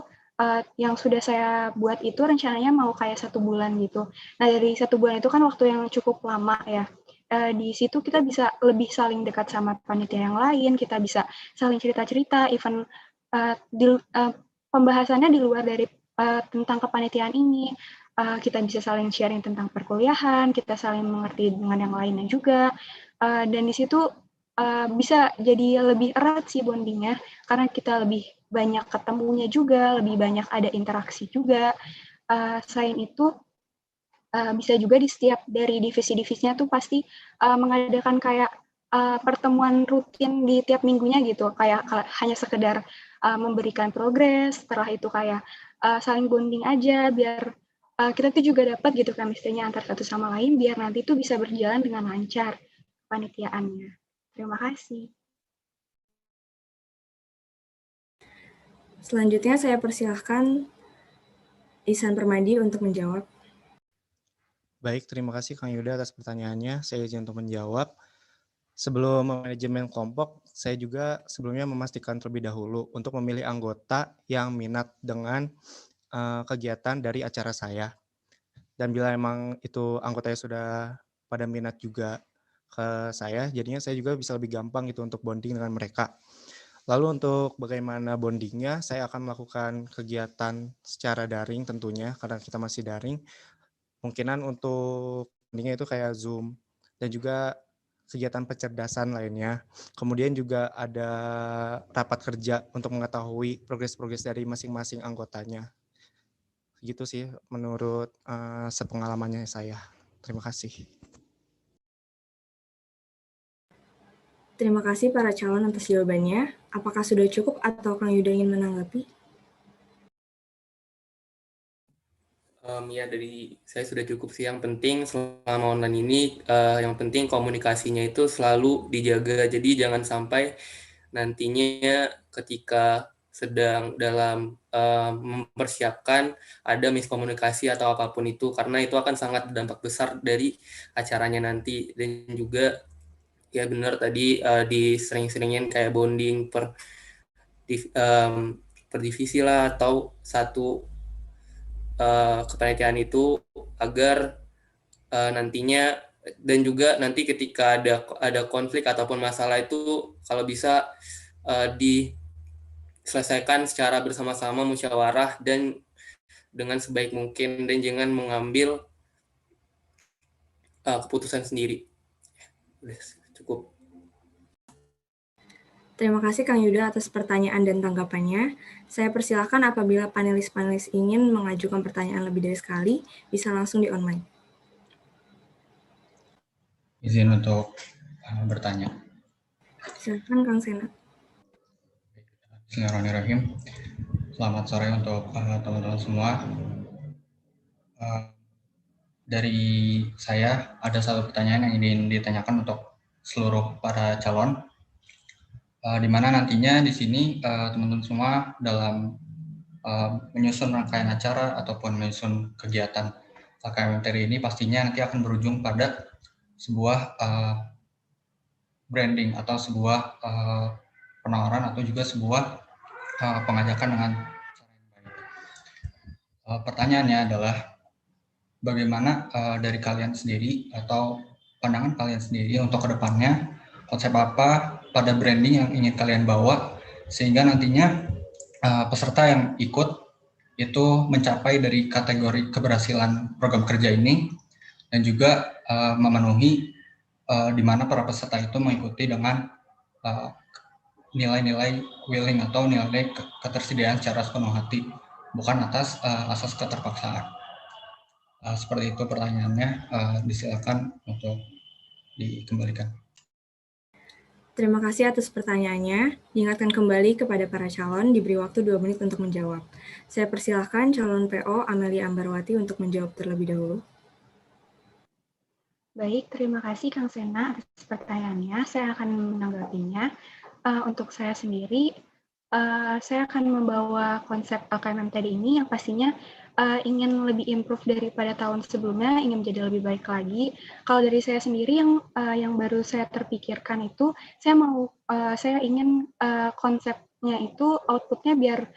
yang sudah saya buat itu rencananya mau kayak 1 bulan gitu. Nah, dari 1 bulan itu kan waktu yang cukup lama ya. Di situ kita bisa lebih saling dekat sama panitia yang lain, kita bisa saling cerita-cerita, even pembahasannya di luar dari tentang kepanitiaan ini, kita bisa saling sharing tentang perkuliahan, kita saling mengerti dengan yang lainnya juga, dan di situ bisa jadi lebih erat sih bondingnya, karena kita lebih banyak ketemunya juga, lebih banyak ada interaksi juga. Selain itu, bisa juga di setiap dari divisi-divisinya tuh pasti mengadakan kayak pertemuan rutin di tiap minggunya gitu, kayak hanya sekedar memberikan progres, setelah itu kayak saling bonding aja, biar kita tuh juga dapat gitu chemistry-nya antar satu sama lain, biar nanti tuh bisa berjalan dengan lancar panitiaannya. Terima kasih. Selanjutnya saya persilahkan Ihsan Permadi untuk menjawab. Baik, terima kasih Kang Yuda atas pertanyaannya. Saya izin untuk menjawab. Sebelum manajemen kelompok, saya juga sebelumnya memastikan terlebih dahulu untuk memilih anggota yang minat dengan kegiatan dari acara saya. Dan bila memang itu anggotanya sudah pada minat juga ke saya, jadinya saya juga bisa lebih gampang gitu untuk bonding dengan mereka. Lalu untuk bagaimana bondingnya, saya akan melakukan kegiatan secara daring tentunya, karena kita masih daring. Kemungkinan untuk bondingnya itu kayak Zoom, dan juga kegiatan pencerdasan lainnya. Kemudian juga ada rapat kerja untuk mengetahui progres-progres dari masing-masing anggotanya. Gitu sih menurut sepengalamannya saya. Terima kasih. Terima kasih para calon atas jawabannya. Apakah sudah cukup atau Kang Yuda ingin menanggapi? Ya, dari saya sudah cukup sih. Yang penting selama online ini, yang penting komunikasinya itu selalu dijaga. Jadi jangan sampai nantinya ketika sedang dalam mempersiapkan ada miskomunikasi atau apapun itu, karena itu akan sangat berdampak besar dari acaranya nanti. Dan juga Ya benar tadi disering-seringin kayak bonding per divisi lah atau satu kepanitiaan itu agar nantinya dan juga nanti ketika ada konflik ataupun masalah itu kalau bisa diselesaikan secara bersama-sama musyawarah dan dengan sebaik mungkin dan jangan mengambil keputusan sendiri. Udah cukup. Terima kasih Kang Yuda atas pertanyaan dan tanggapannya. Saya persilakan apabila panelis-panelis ingin mengajukan pertanyaan lebih dari sekali, bisa langsung di online. Izin untuk bertanya. Silakan Kang Sena. Bismillahirrahmanirrahim. Selamat sore untuk teman-teman semua. Dari saya ada satu pertanyaan yang ingin ditanyakan untuk seluruh para calon, di mana nantinya di sini teman-teman semua dalam menyusun rangkaian acara ataupun menyusun kegiatan LKMMTD ini pastinya nanti akan berujung pada sebuah branding atau sebuah penawaran atau juga sebuah pengajakan dengan cara yang baik. Pertanyaannya adalah bagaimana dari kalian sendiri atau pandangan kalian sendiri untuk kedepannya, konsep apa pada branding yang ingin kalian bawa sehingga nantinya peserta yang ikut itu mencapai dari kategori keberhasilan program kerja ini dan juga memenuhi di mana para peserta itu mengikuti dengan nilai-nilai willing atau nilai ketersediaan secara sepenuh hati, bukan atas asas keterpaksaan. Seperti itu pertanyaannya, disilakan untuk dikembalikan. Terima kasih atas pertanyaannya. Diingatkan kembali kepada para calon, diberi waktu 2 menit untuk menjawab. Saya persilahkan calon PO Amelia Ambarwati untuk menjawab terlebih dahulu. Baik, terima kasih Kang Sena atas pertanyaannya. Saya akan menanggapinya. Untuk saya sendiri, saya akan membawa konsep LKMMTD ini yang pastinya ingin lebih improve daripada tahun sebelumnya, ingin menjadi lebih baik lagi. Kalau dari saya sendiri yang baru saya terpikirkan itu, saya ingin konsepnya itu outputnya biar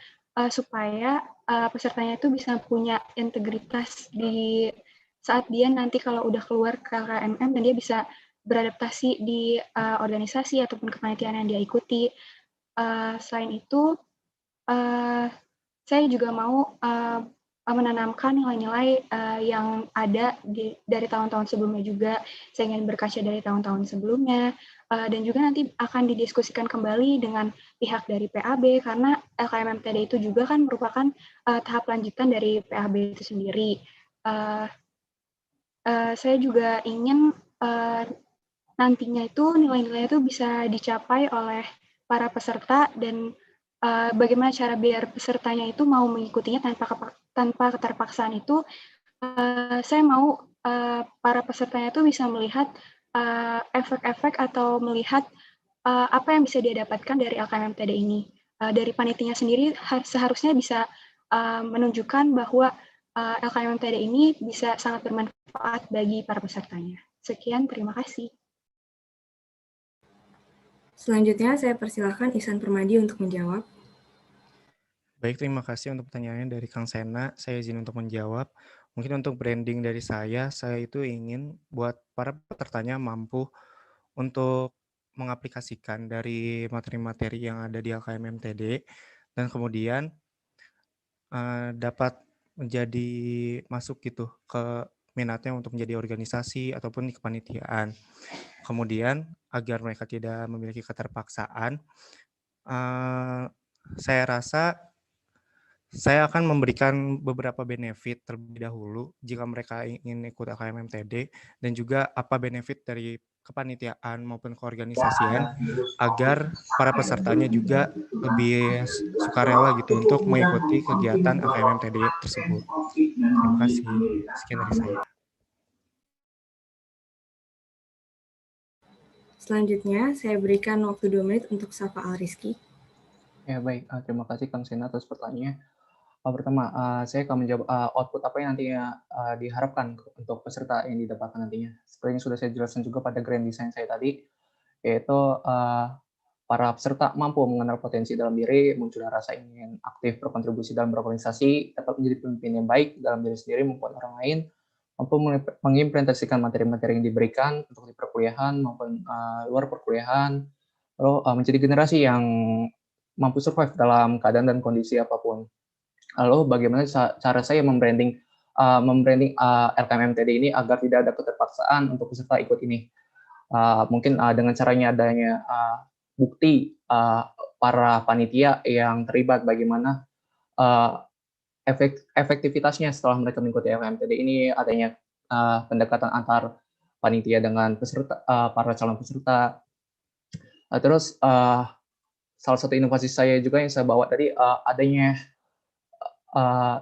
supaya pesertanya itu bisa punya integritas di saat dia nanti kalau udah keluar ke LKMM dan dia bisa beradaptasi di organisasi ataupun kepanitiaan yang dia ikuti. Selain itu, saya juga mau menanamkan nilai-nilai yang ada dari tahun-tahun sebelumnya juga. Saya ingin berkaca dari tahun-tahun sebelumnya, dan juga nanti akan didiskusikan kembali dengan pihak dari PAB, karena LKMMTD itu juga kan merupakan tahap lanjutan dari PAB itu sendiri. Saya juga ingin nantinya itu nilai-nilai itu bisa dicapai oleh para peserta dan bagaimana cara biar pesertanya itu mau mengikutinya tanpa keterpaksaan itu, saya mau para pesertanya itu bisa melihat efek-efek atau melihat apa yang bisa dia dapatkan dari LKMMTD ini. Dari panitianya sendiri seharusnya bisa menunjukkan bahwa LKMMTD ini bisa sangat bermanfaat bagi para pesertanya. Sekian, terima kasih. Selanjutnya, saya persilahkan Ihsan Permadi untuk menjawab. Baik, terima kasih untuk pertanyaannya dari Kang Sena. Saya izin untuk menjawab. Mungkin untuk branding dari saya itu ingin buat para pesertanya mampu untuk mengaplikasikan dari materi-materi yang ada di LKMMTD dan kemudian dapat menjadi masuk gitu ke minatnya untuk menjadi organisasi ataupun di kepanitiaan. Kemudian agar mereka tidak memiliki keterpaksaan, saya rasa saya akan memberikan beberapa benefit terlebih dahulu jika mereka ingin ikut LKMMTD dan juga apa benefit dari kepanitiaan maupun keorganisasian agar para pesertanya juga lebih sukarela gitu untuk mengikuti kegiatan LKMMTD tersebut. Terima kasih. Sekian dari saya. Selanjutnya, saya berikan waktu 2 menit untuk Safa Al-Rizky. Ya, baik. Terima kasih Kang Sena atas pertanyaannya. Pertama, saya akan menjawab output apa yang nantinya diharapkan untuk peserta yang didapatkan nantinya. Seperti yang sudah saya jelaskan juga pada grand design saya tadi, yaitu para peserta mampu mengenal potensi dalam diri, munculnya rasa ingin aktif berkontribusi dalam berorganisasi, dapat menjadi pemimpin yang baik dalam diri sendiri maupun orang lain, mampu mengimplementasikan materi-materi yang diberikan untuk di perkuliahan maupun luar perkuliahan, lalu menjadi generasi yang mampu survive dalam keadaan dan kondisi apapun. Lalu bagaimana cara saya membranding LKMMTD ini agar tidak ada keterpaksaan untuk peserta ikut ini? Mungkin dengan caranya adanya bukti para panitia yang terlibat, bagaimana efektivitasnya setelah mereka mengikuti LKMMTD ini, adanya pendekatan antar panitia dengan peserta, para calon peserta. Terus salah satu inovasi saya juga yang saya bawa tadi adanya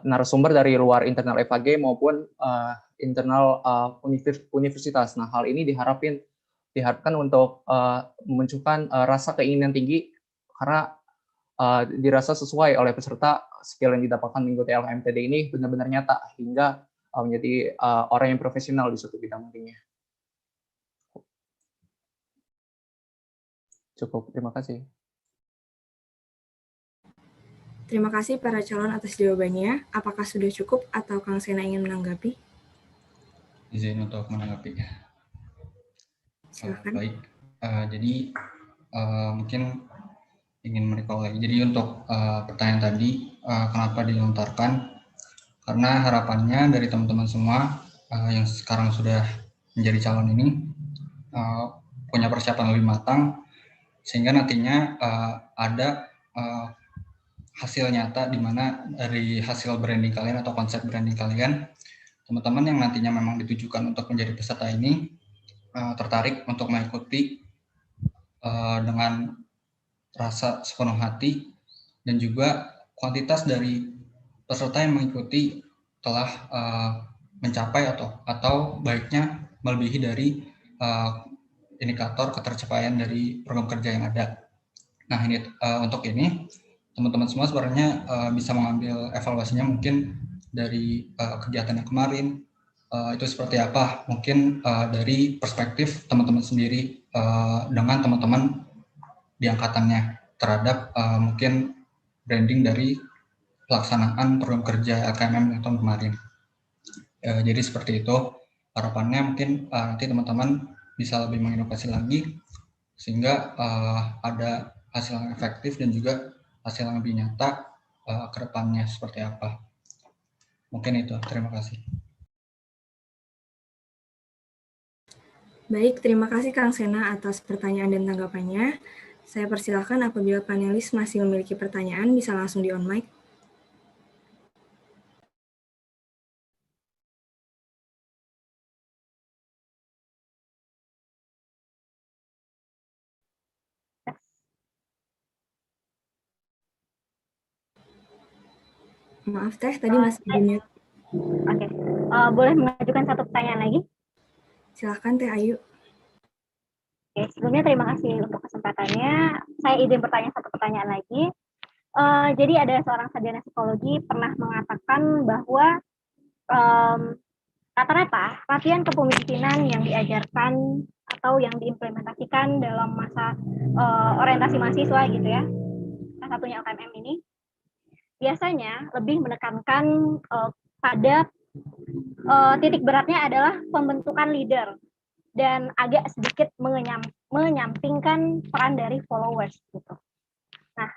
narasumber dari luar internal FAG maupun internal universitas. Nah, hal ini diharapkan untuk memunculkan rasa keinginan tinggi karena dirasa sesuai oleh peserta, skill yang didapatkan mengikuti LKMTD ini benar-benar nyata hingga menjadi orang yang profesional di suatu bidang nantinya. Cukup, terima kasih. Terima kasih para calon atas jawabannya. Apakah sudah cukup atau Kang Sena ingin menanggapi? Izin untuk menanggapi. Silakan. Baik, jadi mungkin ingin merecall lagi. Jadi untuk pertanyaan tadi, kenapa dilontarkan? Karena harapannya dari teman-teman semua yang sekarang sudah menjadi calon ini punya persiapan lebih matang, sehingga nantinya ada hasil nyata di mana dari hasil branding kalian atau konsep branding kalian, teman-teman yang nantinya memang ditujukan untuk menjadi peserta ini tertarik untuk mengikuti dengan rasa sepenuh hati, dan juga kuantitas dari peserta yang mengikuti telah mencapai atau baiknya melebihi dari indikator ketercapaian dari program kerja yang ada. Nah, ini untuk ini teman-teman semua sebenarnya bisa mengambil evaluasinya mungkin dari kegiatan yang kemarin, itu seperti apa, mungkin dari perspektif teman-teman sendiri dengan teman-teman di angkatannya terhadap mungkin branding dari pelaksanaan program kerja LKMM tahun kemarin. Jadi seperti itu harapannya, mungkin nanti teman-teman bisa lebih menginovasi lagi sehingga ada hasil yang efektif dan juga hasil yang lebih nyata ke depannya seperti apa. Mungkin itu, terima kasih. Baik, terima kasih Kang Sena atas pertanyaan dan tanggapannya. Saya persilakan apabila panelis masih memiliki pertanyaan bisa langsung di on mic. Maaf Teh, tadi masih di mute. Oke, boleh mengajukan satu pertanyaan lagi? Silakan Teh Ayu. Oke, sebelumnya terima kasih untuk kesempatannya. Saya izin bertanya satu pertanyaan lagi. Jadi ada seorang sarjana psikologi pernah mengatakan bahwa rata-rata latihan kepemimpinan yang diajarkan atau yang diimplementasikan dalam masa orientasi mahasiswa gitu ya, salah satunya LKMM ini, biasanya lebih menekankan pada titik beratnya adalah pembentukan leader dan agak sedikit menyampingkan peran dari followers gitu. Nah,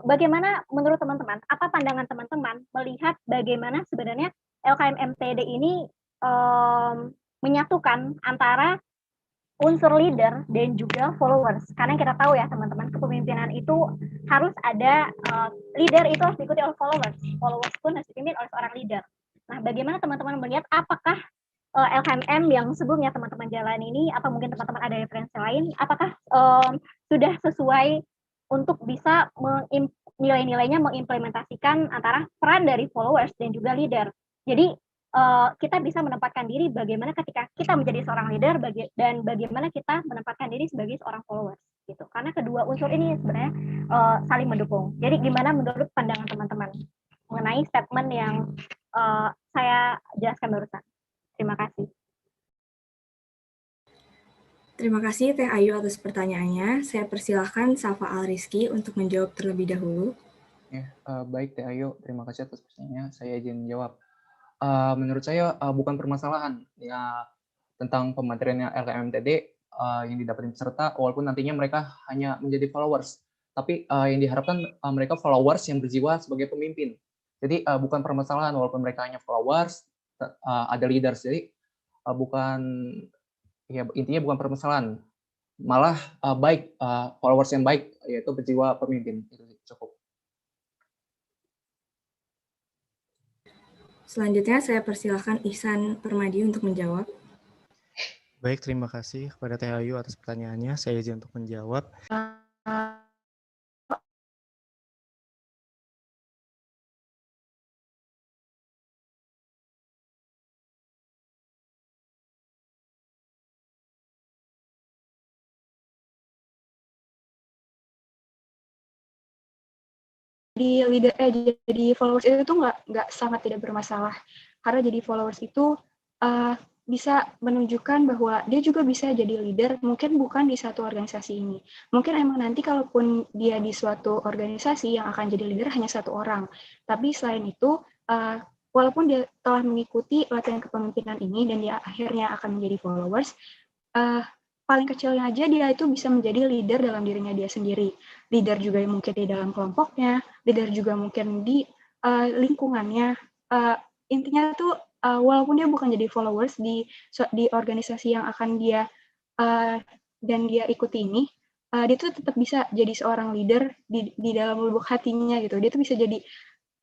bagaimana menurut teman-teman? Apa pandangan teman-teman melihat bagaimana sebenarnya LKMMTD ini menyatukan antara unsur leader dan juga followers? Karena kita tahu ya teman-teman, kepemimpinan itu harus ada leader itu harus diikuti oleh followers. Followers pun harus dipimpin oleh seorang leader. Nah, bagaimana teman-teman melihat apakah LKMM yang sebelumnya teman-teman jalan ini, atau mungkin teman-teman ada referensi lain, apakah sudah sesuai untuk bisa nilai-nilainya mengimplementasikan antara peran dari followers dan juga leader. Jadi kita bisa menempatkan diri bagaimana ketika kita menjadi seorang leader dan bagaimana kita menempatkan diri sebagai seorang followers gitu. Karena kedua unsur ini sebenarnya saling mendukung. Jadi gimana menurut pandangan teman-teman mengenai statement yang saya jelaskan barusan? Terima kasih. Terima kasih Teh Ayu atas pertanyaannya. Saya persilahkan Safa Al-Rizky untuk menjawab terlebih dahulu. Ya, baik Teh Ayu, terima kasih atas pertanyaannya. Saya izin menjawab. Menurut saya bukan permasalahan ya tentang pemateriannya LKMMTD yang didapatin peserta, walaupun nantinya mereka hanya menjadi followers. Tapi yang diharapkan mereka followers yang berjiwa sebagai pemimpin. Jadi bukan permasalahan walaupun mereka hanya followers, ada leaders. Jadi bukan, ya intinya bukan permasalahan. Malah baik, followers yang baik, yaitu berjiwa pemimpin. Itu cukup. Selanjutnya saya persilahkan Ihsan Permadi untuk menjawab. Baik, terima kasih kepada Teh Ayu atas pertanyaannya. Saya izin untuk menjawab. Jadi followers itu tuh nggak sangat tidak bermasalah, karena jadi followers itu bisa menunjukkan bahwa dia juga bisa jadi leader, mungkin bukan di satu organisasi ini. Mungkin emang nanti kalaupun dia di suatu organisasi yang akan jadi leader hanya satu orang, tapi selain itu walaupun dia telah mengikuti latihan kepemimpinan ini dan dia akhirnya akan menjadi followers, paling kecilnya aja dia itu bisa menjadi leader dalam dirinya dia sendiri. Leader juga mungkin di dalam kelompoknya, leader juga mungkin di lingkungannya. Intinya tuh walaupun dia bukan jadi followers di organisasi yang akan dia dan dia ikuti ini, dia tuh tetap bisa jadi seorang leader di dalam lubuk hatinya gitu. Dia tuh bisa jadi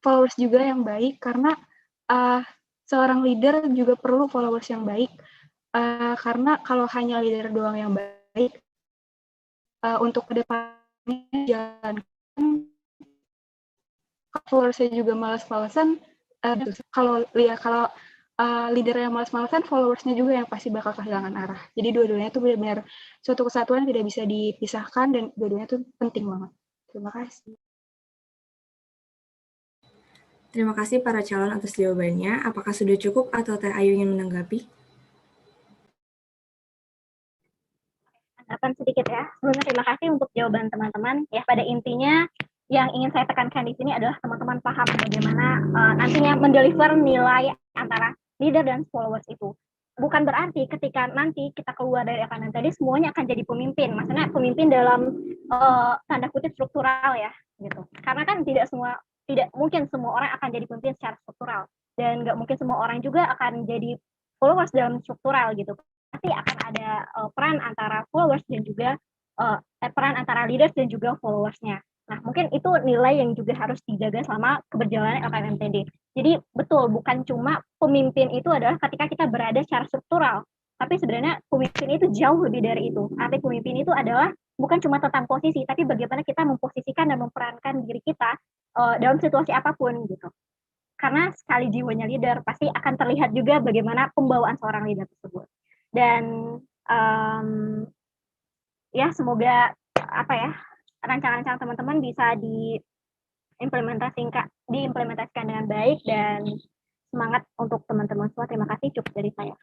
followers juga yang baik, karena seorang leader juga perlu followers yang baik. Karena kalau hanya leader doang yang baik, untuk kedepannya jalankan, followersnya juga malas-malasan, kalau leader yang malas-malasan, followersnya juga yang pasti bakal kehilangan arah. Jadi dua-duanya itu benar-benar suatu kesatuan yang tidak bisa dipisahkan dan dua-duanya itu penting banget. Terima kasih. Terima kasih para calon atas jawabannya. Apakah sudah cukup atau Teh Ayu ingin menanggapi? Tanggapan sedikit ya. Sebelumnya terima kasih untuk jawaban teman-teman. Ya, pada intinya yang ingin saya tekankan di sini adalah teman-teman paham bagaimana nantinya mendeliver nilai antara leader dan followers itu. Bukan berarti ketika nanti kita keluar dari LKMM tadi semuanya akan jadi pemimpin. Maksudnya pemimpin dalam tanda kutip struktural ya, gitu. Karena kan tidak mungkin semua orang akan jadi pemimpin secara struktural, dan nggak mungkin semua orang juga akan jadi followers dalam struktural gitu. Pasti akan ada peran antara followers dan juga peran antara leaders dan juga followersnya. Nah, mungkin itu nilai yang juga harus dijaga selama keberjalanan LKMMTD. Jadi betul, bukan cuma pemimpin itu adalah ketika kita berada secara struktural, tapi sebenarnya pemimpin itu jauh lebih dari itu. Arti pemimpin itu adalah bukan cuma tentang posisi, tapi bagaimana kita memposisikan dan memperankan diri kita dalam situasi apapun gitu. Karena sekali jiwanya leader, pasti akan terlihat juga bagaimana pembawaan seorang leader tersebut. Dan ya semoga rancangan-rancangan teman-teman bisa diimplementasikan dengan baik, dan semangat untuk teman-teman semua. Terima kasih, cukup dari saya.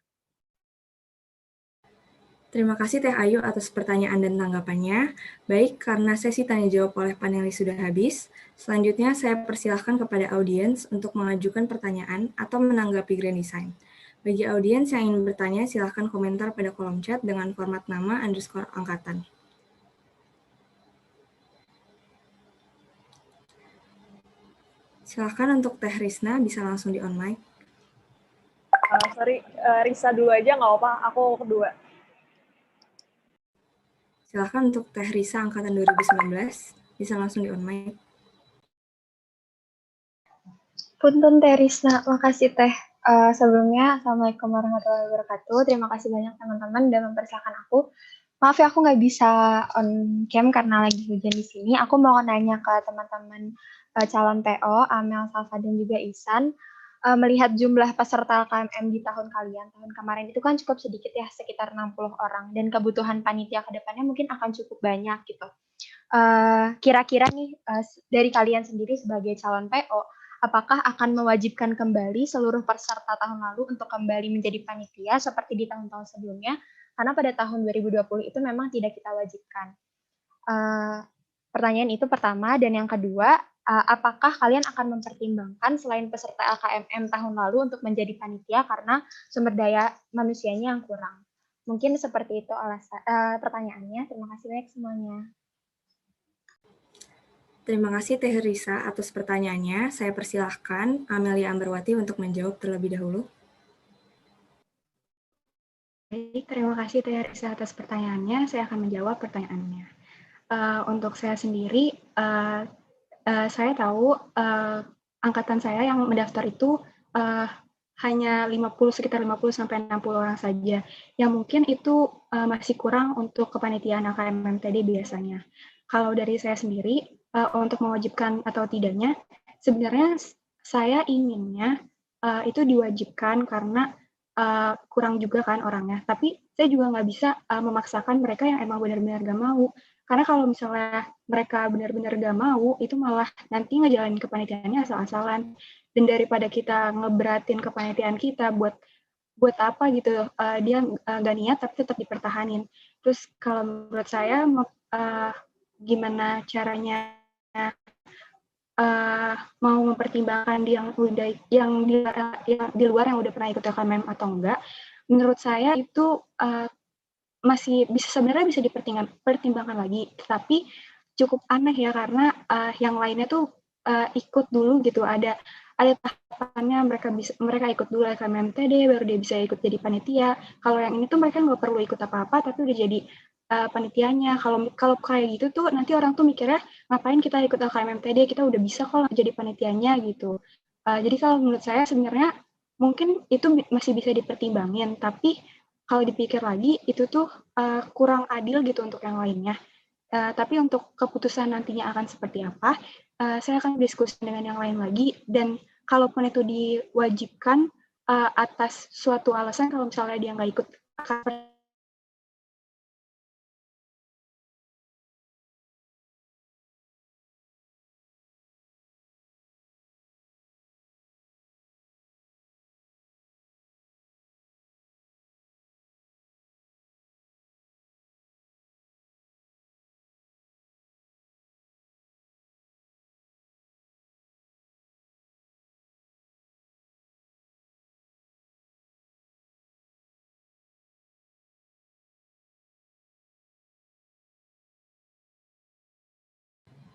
Terima kasih Teh Ayu atas pertanyaan dan tanggapannya. Baik, karena sesi tanya jawab oleh panelis sudah habis, selanjutnya saya persilahkan kepada audiens untuk mengajukan pertanyaan atau menanggapi Grand Design. Bagi audiens yang ingin bertanya, silahkan komentar pada kolom chat dengan format nama _angkatan. Silahkan untuk Teh Risna, bisa langsung di on-mic. Risa dulu aja nggak apa, aku kedua. Silahkan untuk Teh Risa angkatan 2019, bisa langsung di on-mic. Punten Teh Risna, makasih Teh. Sebelumnya, Assalamualaikum warahmatullahi wabarakatuh. Terima kasih banyak teman-teman udah mempersilahkan aku. Maaf ya, aku nggak bisa on cam karena lagi hujan di sini. Aku mau nanya ke teman-teman calon PO, Amel, Safa, dan juga Ihsan. Melihat jumlah peserta LKMM di tahun kemarin itu kan cukup sedikit ya, sekitar 60 orang. Dan kebutuhan panitia ke depannya mungkin akan cukup banyak gitu. Kira-kira nih, dari kalian sendiri sebagai calon PO, apakah akan mewajibkan kembali seluruh peserta tahun lalu untuk kembali menjadi panitia seperti di tahun-tahun sebelumnya, karena pada tahun 2020 itu memang tidak kita wajibkan. Pertanyaan itu pertama, dan yang kedua, apakah kalian akan mempertimbangkan selain peserta LKMM tahun lalu untuk menjadi panitia karena sumber daya manusianya yang kurang? Mungkin seperti itu pertanyaannya. Terima kasih banyak semuanya. Terima kasih Teh Risa atas pertanyaannya. Saya persilahkan Amelia Amberwati untuk menjawab terlebih dahulu. Baik, terima kasih Teh Risa atas pertanyaannya. Saya akan menjawab pertanyaannya. Untuk saya sendiri, saya tahu angkatan saya yang mendaftar itu hanya sekitar 50 sampai 60 orang saja. Yang mungkin itu masih kurang untuk kepanitiaan LKMM-TD biasanya. Kalau dari saya sendiri, untuk mewajibkan atau tidaknya, sebenarnya saya inginnya itu diwajibkan karena kurang juga kan orangnya. Tapi saya juga nggak bisa memaksakan mereka yang emang benar-benar nggak mau. Karena kalau misalnya mereka benar-benar nggak mau, itu malah nanti ngejalanin kepanitiaannya asal-asalan. Dan daripada kita ngeberatin kepanitiaan kita buat apa gitu, dia nggak niat tapi tetap dipertahanin. Terus kalau menurut saya gimana caranya mau mempertimbangkan yang di luar yang udah pernah ikut LKMM atau enggak, menurut saya itu masih sebenarnya bisa dipertimbangkan lagi, tapi cukup aneh ya karena yang lainnya tuh ikut dulu gitu, ada tahapannya, mereka ikut dulu LKMM-TD baru dia bisa ikut jadi panitia. Kalau yang ini tuh mereka nggak perlu ikut apa-apa tapi udah jadi panitianya. Kalau kayak gitu tuh nanti orang tuh mikirnya ngapain kita ikut LKMM-TD, kita udah bisa kok jadi panitianya gitu. Jadi kalau menurut saya sebenarnya mungkin itu masih bisa dipertimbangin, tapi kalau dipikir lagi itu tuh kurang adil gitu untuk yang lainnya. Tapi untuk keputusan nantinya akan seperti apa, saya akan diskusi dengan yang lain lagi, dan kalaupun itu diwajibkan atas suatu alasan, kalau misalnya dia nggak ikut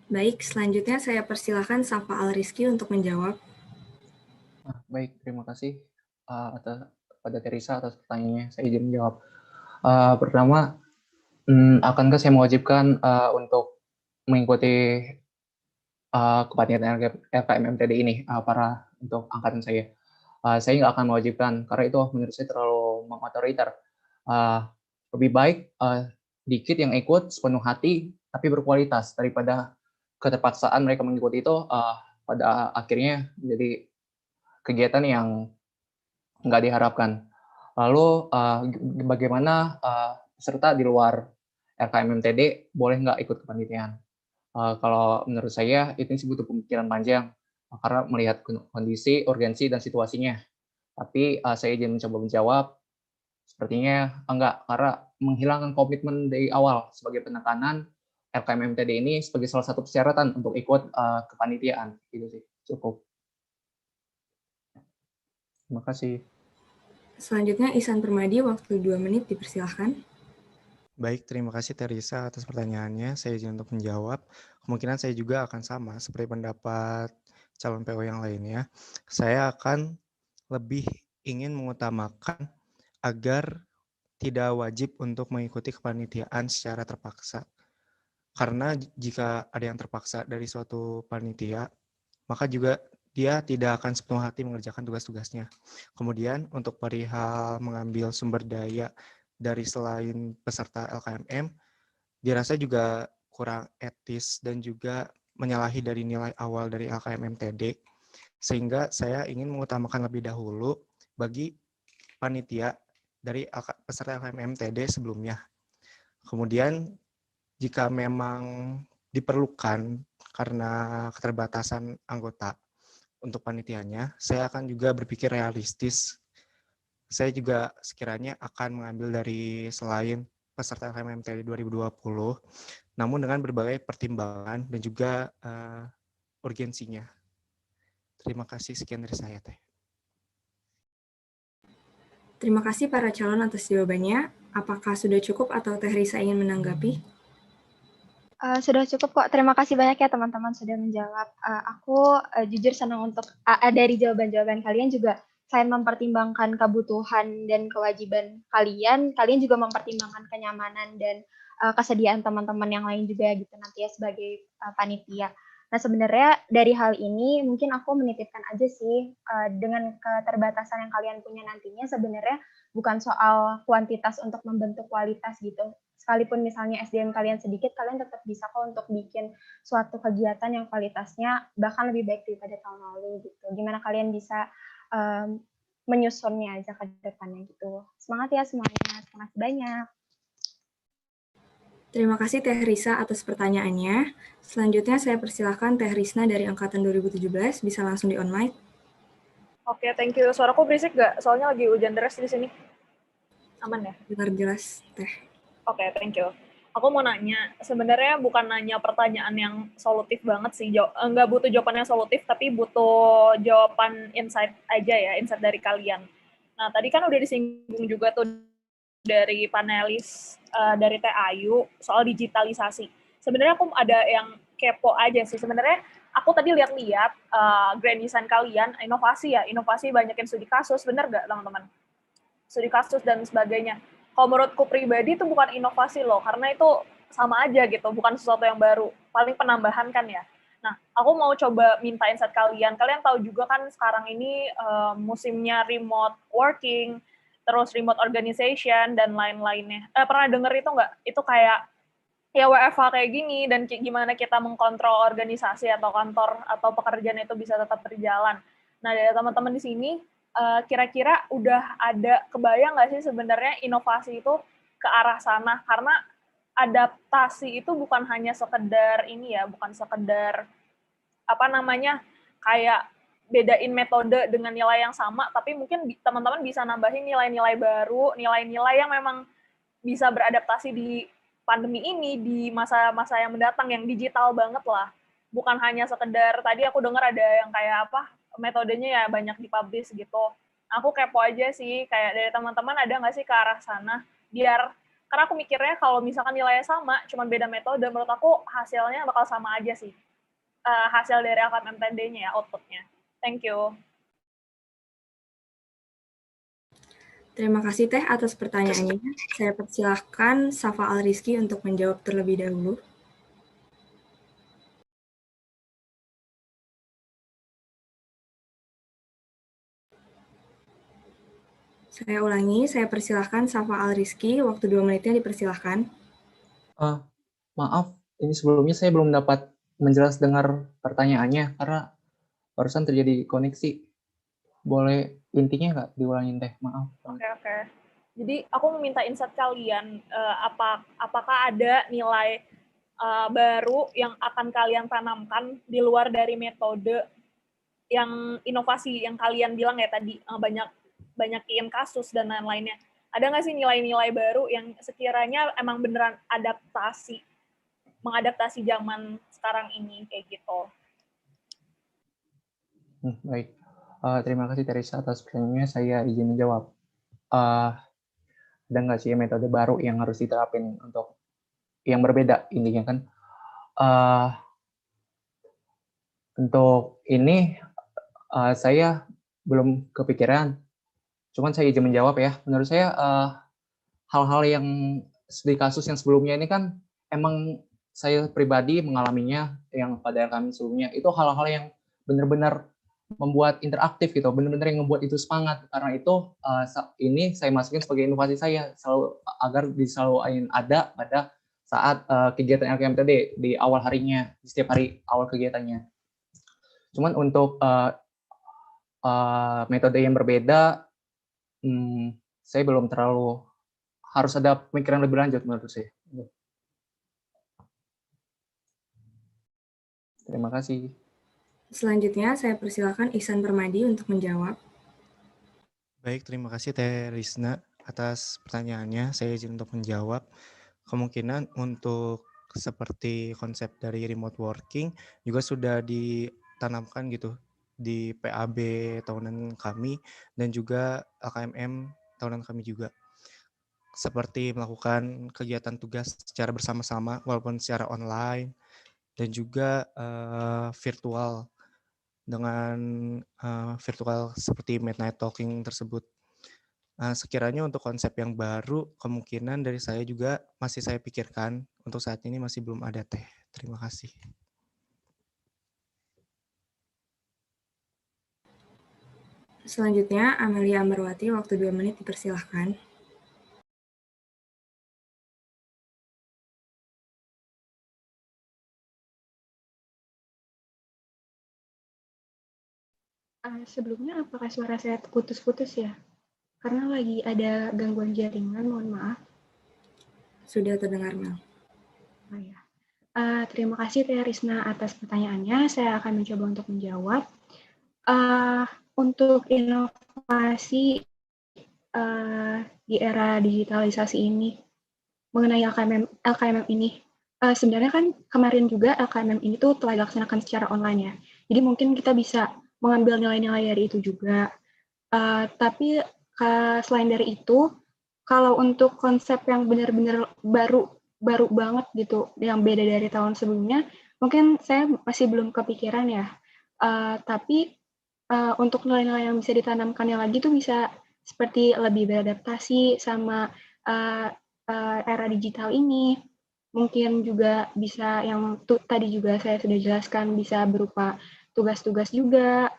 Baik, selanjutnya saya persilahkan Safa Al-Rizky untuk menjawab. Baik, terima kasih pada Teresa atas pertanyaannya. Saya izin menjawab. Pertama, akankah saya mewajibkan untuk mengikuti kepanitiaan LKMM-TD ini untuk angkatan saya? Saya nggak akan mewajibkan karena itu menurut saya terlalu mengotoriter. Lebih baik dikit yang ikut sepenuh hati tapi berkualitas daripada keterpaksaan mereka mengikuti itu pada akhirnya menjadi kegiatan yang nggak diharapkan. Lalu bagaimana peserta di luar LKMM-TD boleh nggak ikut kepanitiaan? Kalau menurut saya itu butuh pemikiran panjang karena melihat kondisi, urgensi, dan situasinya. Tapi saya izin mencoba menjawab, sepertinya enggak, karena menghilangkan komitmen dari awal sebagai penekanan LKMM-TD ini sebagai salah satu persyaratan untuk ikut kepanitiaan. Itu sih, cukup. Terima kasih. Selanjutnya Ihsan Permadi, waktu 2 menit dipersilahkan. Baik, terima kasih Teresa atas pertanyaannya. Saya izin untuk menjawab. Kemungkinan saya juga akan sama seperti pendapat calon PO yang lainnya. Saya akan lebih ingin mengutamakan agar tidak wajib untuk mengikuti kepanitiaan secara terpaksa. Karena jika ada yang terpaksa dari suatu panitia, maka juga dia tidak akan sepenuh hati mengerjakan tugas-tugasnya. Kemudian untuk perihal mengambil sumber daya dari selain peserta LKMM, dirasa juga kurang etis dan juga menyalahi dari nilai awal dari LKMM-TD, sehingga saya ingin mengutamakan lebih dahulu bagi panitia dari peserta LKMM-TD sebelumnya. Kemudian jika memang diperlukan karena keterbatasan anggota untuk panitianya, saya akan juga berpikir realistis saya juga sekiranya akan mengambil dari selain peserta LKMMTD 2020, namun dengan berbagai pertimbangan dan juga urgensinya. Terima kasih, sekian dari saya, Teh. Terima kasih para calon atas jawabannya. Apakah sudah cukup atau Teh Risa ingin menanggapi? Sudah cukup kok. Terima kasih banyak ya teman-teman sudah menjawab. Aku jujur senang untuk dari jawaban-jawaban kalian juga selain mempertimbangkan kebutuhan dan kewajiban kalian, kalian juga mempertimbangkan kenyamanan dan kesediaan teman-teman yang lain juga gitu nanti ya sebagai panitia. Nah sebenarnya dari hal ini mungkin aku menitipkan aja sih dengan keterbatasan yang kalian punya nantinya sebenarnya bukan soal kuantitas untuk membentuk kualitas gitu. Sekalipun misalnya SDM kalian sedikit, kalian tetap bisa kok untuk bikin suatu kegiatan yang kualitasnya bahkan lebih baik daripada tahun lalu gitu. Gimana kalian bisa menyusunnya aja ke depannya gitu. Semangat ya semuanya, terima kasih banyak. Terima kasih Teh Risa atas pertanyaannya. Selanjutnya saya persilahkan Teh Risna dari Angkatan 2017 bisa langsung di-on mic. Oke, thank you. Suaraku berisik nggak? Soalnya lagi hujan deras di sini. Aman ya? Dengar jelas, Teh. Oke, thank you. Aku mau nanya, sebenarnya bukan nanya pertanyaan yang solutif banget sih, nggak butuh jawaban yang solutif, tapi butuh jawaban insight aja ya, insight dari kalian. Nah, tadi kan udah disinggung juga tuh dari panelis dari Teh Ayu soal digitalisasi. Sebenarnya aku ada yang kepo aja sih. Sebenarnya aku tadi lihat-lihat grand design kalian, inovasi banyakin studi kasus, bener nggak teman-teman? Studi kasus dan sebagainya. Kalau menurutku pribadi itu bukan inovasi loh, karena itu sama aja gitu, bukan sesuatu yang baru. Paling penambahan kan ya. Nah, aku mau coba minta insight kalian. Kalian tahu juga kan sekarang ini musimnya remote working, terus remote organization, dan lain-lainnya. Pernah denger itu nggak? Itu kayak ya WFH kayak gini, dan gimana kita mengkontrol organisasi atau kantor atau pekerjaan itu bisa tetap berjalan. Nah, dari teman-teman di sini, kira-kira udah ada kebayang nggak sih sebenarnya inovasi itu ke arah sana? Karena adaptasi itu bukan hanya sekedar ini ya, bukan sekedar kayak bedain metode dengan nilai yang sama, tapi mungkin teman-teman bisa nambahin nilai-nilai baru, nilai-nilai yang memang bisa beradaptasi di pandemi ini, di masa-masa yang mendatang, yang digital banget lah. Bukan hanya sekedar, tadi aku dengar ada yang kayak metodenya ya banyak dipublish gitu. Aku kepo aja sih, kayak dari teman-teman ada nggak sih ke arah sana, karena aku mikirnya kalau misalkan nilainya sama, cuma beda metode, menurut aku hasilnya bakal sama aja sih. Hasil dari LKMMTD-nya ya, output-nya. Thank you. Terima kasih Teh atas pertanyaannya. Saya persilahkan Safa Al-Rizky untuk menjawab terlebih dahulu. Saya ulangi, saya persilahkan Safa Al-Rizky, waktu 2 menitnya dipersilahkan. Maaf, ini sebelumnya saya belum dapat menjelas dengar pertanyaannya karena barusan terjadi koneksi. Boleh intinya nggak diulangin Teh? Maaf. Oke. Jadi aku meminta insight kalian, apakah ada nilai baru yang akan kalian tanamkan di luar dari metode yang inovasi yang kalian bilang ya tadi, banyakin kasus dan lain-lainnya. Ada nggak sih nilai-nilai baru yang sekiranya emang beneran mengadaptasi zaman sekarang ini kayak gitu? Baik. Terima kasih Teresa atas pertanyaannya. Saya izin menjawab. Ada nggak sih metode baru yang harus diterapin untuk yang berbeda intinya kan? Untuk ini saya belum kepikiran. Cuman saya izin menjawab ya. Menurut saya hal-hal yang studi kasus yang sebelumnya ini kan emang saya pribadi mengalaminya yang pada kami sebelumnya itu hal-hal yang benar-benar membuat interaktif gitu, benar-benar yang membuat itu semangat. Karena itu ini saya masukin sebagai inovasi saya agar selalu ada pada saat kegiatan LKMTD di awal harinya, di setiap hari awal kegiatannya. Cuman untuk metode yang berbeda, saya belum terlalu harus ada pemikiran lebih lanjut menurut saya. Terima kasih. Selanjutnya, saya persilakan Ihsan Permadi untuk menjawab. Baik, terima kasih Teh Risna atas pertanyaannya. Saya izin untuk menjawab. Kemungkinan untuk seperti konsep dari remote working juga sudah ditanamkan gitu di PAB tahunan kami dan juga LKMM tahunan kami juga. Seperti melakukan kegiatan tugas secara bersama-sama walaupun secara online dan juga virtual dengan virtual seperti midnight talking tersebut. Sekiranya untuk konsep yang baru, kemungkinan dari saya juga masih saya pikirkan. Untuk saat ini masih belum ada Teh. Terima kasih. Selanjutnya, Amelia Ambarwati, waktu 2 menit dipersilahkan. Sebelumnya apakah suara saya putus-putus ya? Karena lagi ada gangguan jaringan, mohon maaf. Sudah terdengar, Mel. Oh, ya. Terima kasih Teh Risna atas pertanyaannya. Saya akan mencoba untuk menjawab. Untuk inovasi di era digitalisasi ini, mengenai LKMM ini, sebenarnya kan kemarin juga LKMM ini tuh telah dilaksanakan secara online ya. Jadi mungkin kita bisa mengambil nilai-nilai dari itu juga. Tapi selain dari itu, kalau untuk konsep yang benar-benar baru banget gitu, yang beda dari tahun sebelumnya, mungkin saya masih belum kepikiran ya. Tapi untuk nilai-nilai yang bisa ditanamkannya lagi tuh bisa seperti lebih beradaptasi sama era digital ini. Mungkin juga bisa yang tadi juga saya sudah jelaskan, bisa berupa tugas-tugas juga,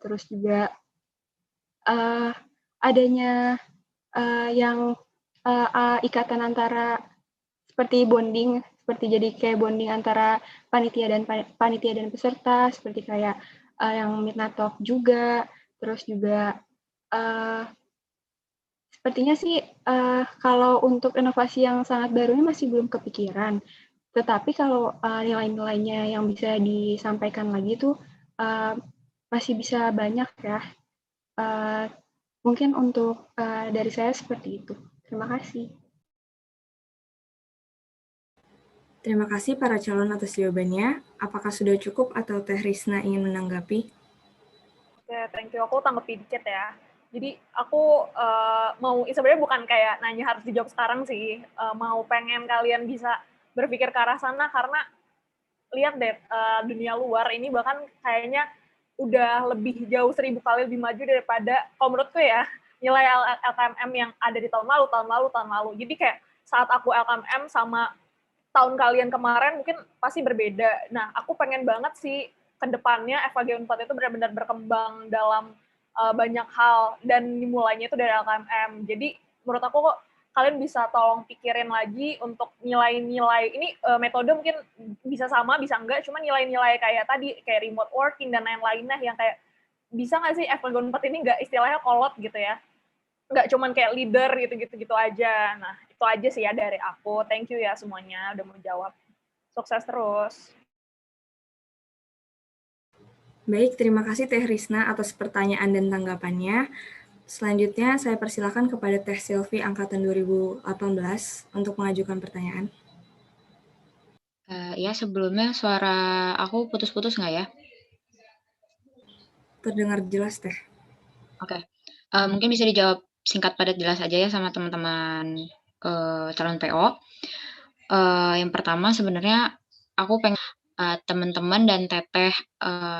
terus juga adanya yang ikatan antara seperti bonding, seperti jadi kayak bonding antara panitia dan peserta, seperti kayak yang midnight talk juga, terus juga sepertinya sih kalau untuk inovasi yang sangat baru ini masih belum kepikiran. Tetapi kalau nilai-nilainya yang bisa disampaikan lagi tuh masih bisa banyak ya. Mungkin untuk dari saya seperti itu. Terima kasih. Terima kasih para calon atas jawabannya. Apakah sudah cukup atau Teh Risna ingin menanggapi? Oke, thank you. Aku tanggapi dikit ya. Jadi aku mau, sebenarnya bukan kayak nanya harus dijawab sekarang sih, mau pengen kalian bisa berpikir ke arah sana, karena lihat deh dunia luar ini bahkan kayaknya udah lebih jauh 1000 kali lebih maju daripada, kalau menurutku ya, nilai LKMM yang ada di tahun lalu. Jadi kayak saat aku LKMM sama tahun kalian kemarin mungkin pasti berbeda. Nah, aku pengen banget sih ke depannya FAG Unpad itu benar-benar berkembang dalam banyak hal, dan dimulainya itu dari LKMM. Jadi menurut aku kok kalian bisa tolong pikirin lagi untuk nilai-nilai ini, metode mungkin bisa sama, bisa enggak, cuma nilai-nilai kayak tadi, kayak remote working dan lain-lainnya yang kayak bisa nggak sih FAG Unpad ini nggak istilahnya kolot gitu ya, nggak cuman kayak leader gitu aja. Nah, itu aja sih ya dari aku. Thank you ya semuanya udah mau jawab. Sukses terus. Baik, terima kasih Teh Risna atas pertanyaan dan tanggapannya. Selanjutnya saya persilakan kepada Teh Silvi angkatan 2018 untuk mengajukan pertanyaan. Ya, sebelumnya suara aku putus-putus nggak ya? Terdengar jelas, Teh. Oke. Mungkin bisa dijawab singkat padat jelas aja ya sama teman-teman calon PO. Yang pertama sebenarnya aku pengen teman-teman dan teteh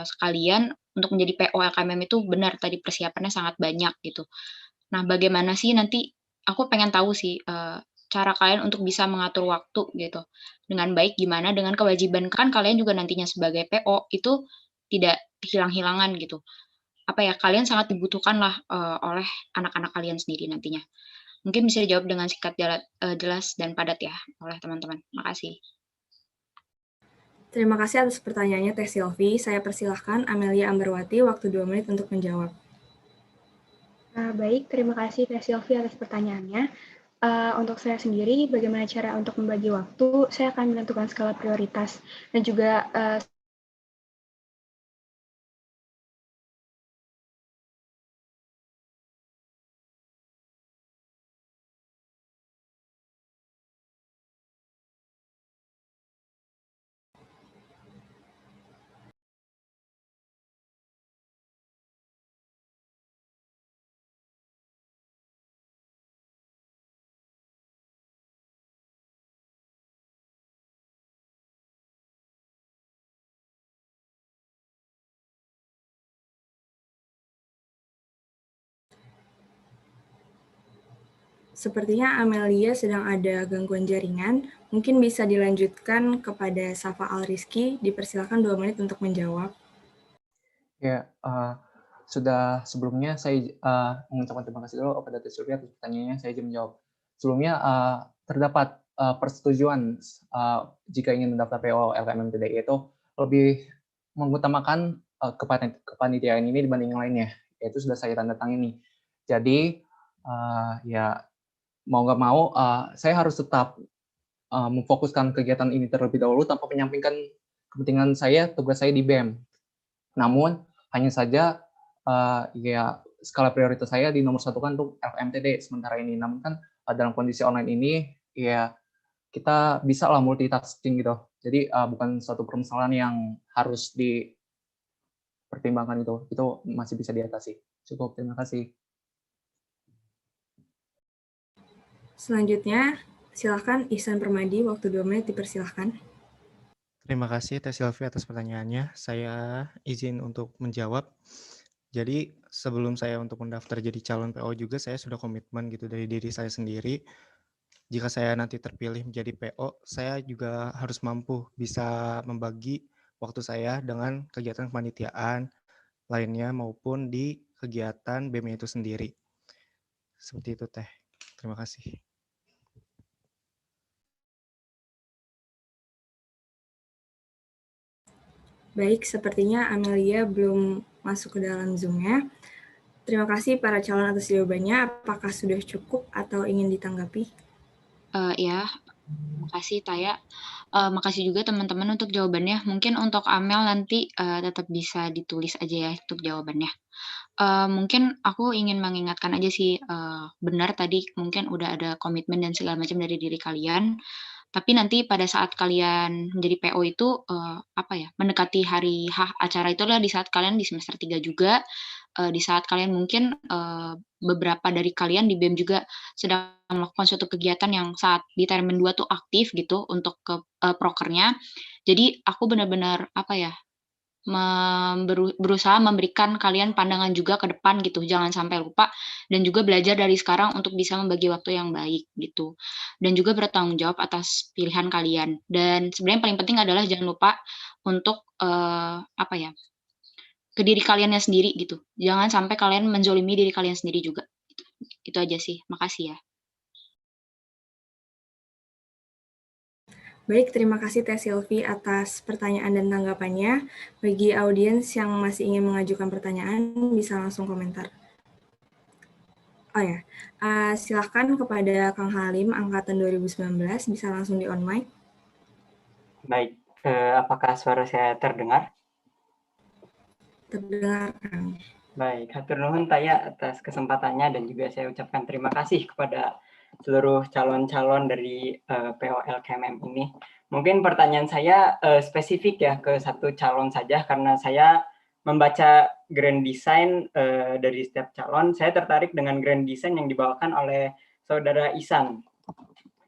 sekalian untuk menjadi PO LKMM itu benar tadi persiapannya sangat banyak gitu. Nah, bagaimana sih nanti aku pengen tahu sih cara kalian untuk bisa mengatur waktu gitu dengan baik, gimana dengan kewajiban kan kalian juga nantinya sebagai PO itu tidak hilang-hilangan gitu. Apa ya, kalian sangat dibutuhkan lah oleh anak-anak kalian sendiri nantinya. Mungkin bisa dijawab dengan singkat, jelas dan padat ya oleh teman-teman. Makasih. Terima kasih atas pertanyaannya Teh Silvi. Saya persilahkan Amelia Ambarwati waktu 2 menit untuk menjawab. Baik, terima kasih Teh Silvi atas pertanyaannya. Untuk saya sendiri, bagaimana cara untuk membagi waktu, saya akan menentukan skala prioritas dan juga Sepertinya Amelia sedang ada gangguan jaringan. Mungkin bisa dilanjutkan kepada Safa Al-Rizky. Dipersilakan 2 menit untuk menjawab. Ya, sudah sebelumnya saya mengucapkan terima kasih dulu kepada Teh Sylvia atas pertanyaannya. Saya izin menjawab. Sebelumnya terdapat persetujuan jika ingin mendaftar PO LKM MTDI itu lebih mengutamakan kepanitiaan ini dibanding yang lainnya. Yaitu sudah saya tanda tangani. Jadi ya mau nggak mau saya harus tetap memfokuskan kegiatan ini terlebih dahulu tanpa menyampingkan kepentingan saya, tugas saya di BEM. Namun hanya saja ya skala prioritas saya di nomor 1 kan untuk LKMTD sementara ini. Namun kan dalam kondisi online ini ya kita bisa lah multitasking gitu. Jadi bukan suatu permasalahan yang harus dipertimbangkan itu. Itu masih bisa diatasi. Cukup, terima kasih. Selanjutnya, silakan Ihsan Permadi, waktu 2 menit dipersilahkan. Terima kasih Teh Sylvia atas pertanyaannya. Saya izin untuk menjawab. Jadi sebelum saya untuk mendaftar jadi calon PO juga saya sudah komitmen gitu dari diri saya sendiri. Jika saya nanti terpilih menjadi PO, saya juga harus mampu bisa membagi waktu saya dengan kegiatan kepanitiaan lainnya maupun di kegiatan BEM itu sendiri. Seperti itu Teh. Terima kasih. Baik, sepertinya Amelia belum masuk ke dalam Zoom-nya. Terima kasih para calon atas jawabannya. Apakah sudah cukup atau ingin ditanggapi? Ya, makasih Taya. Makasih juga teman-teman untuk jawabannya. Mungkin untuk Amel nanti tetap bisa ditulis aja ya untuk jawabannya. Mungkin aku ingin mengingatkan aja sih, benar tadi mungkin udah ada komitmen dan segala macam dari diri kalian. Tapi nanti pada saat kalian menjadi PO itu, mendekati hari acara itu adalah di saat kalian di semester 3 juga, di saat kalian mungkin, beberapa dari kalian di BEM juga sedang melakukan suatu kegiatan yang saat di termin 2 tuh aktif gitu untuk ke prokernya. Jadi aku benar-benar, berusaha memberikan kalian pandangan juga ke depan gitu, jangan sampai lupa dan juga belajar dari sekarang untuk bisa membagi waktu yang baik gitu. Dan juga bertanggung jawab atas pilihan kalian. Dan sebenarnya yang paling penting adalah jangan lupa untuk ke diri kaliannya sendiri gitu. Jangan sampai kalian menzolimi diri kalian sendiri juga. Itu aja sih. Makasih ya. Baik, terima kasih Teh Sylvie atas pertanyaan dan tanggapannya. Bagi audiens yang masih ingin mengajukan pertanyaan, bisa langsung komentar. Oh ya, silahkan kepada Kang Halim, angkatan 2019, bisa langsung di on mic. Baik, apakah suara saya terdengar? Terdengar, Kang. Baik, hatur nuhun Taya atas kesempatannya dan juga saya ucapkan terima kasih kepada seluruh calon-calon dari PO LKMM ini. Mungkin pertanyaan saya spesifik ya ke satu calon saja karena saya membaca grand design dari setiap calon. Saya tertarik dengan grand design yang dibawakan oleh Saudara Ihsan.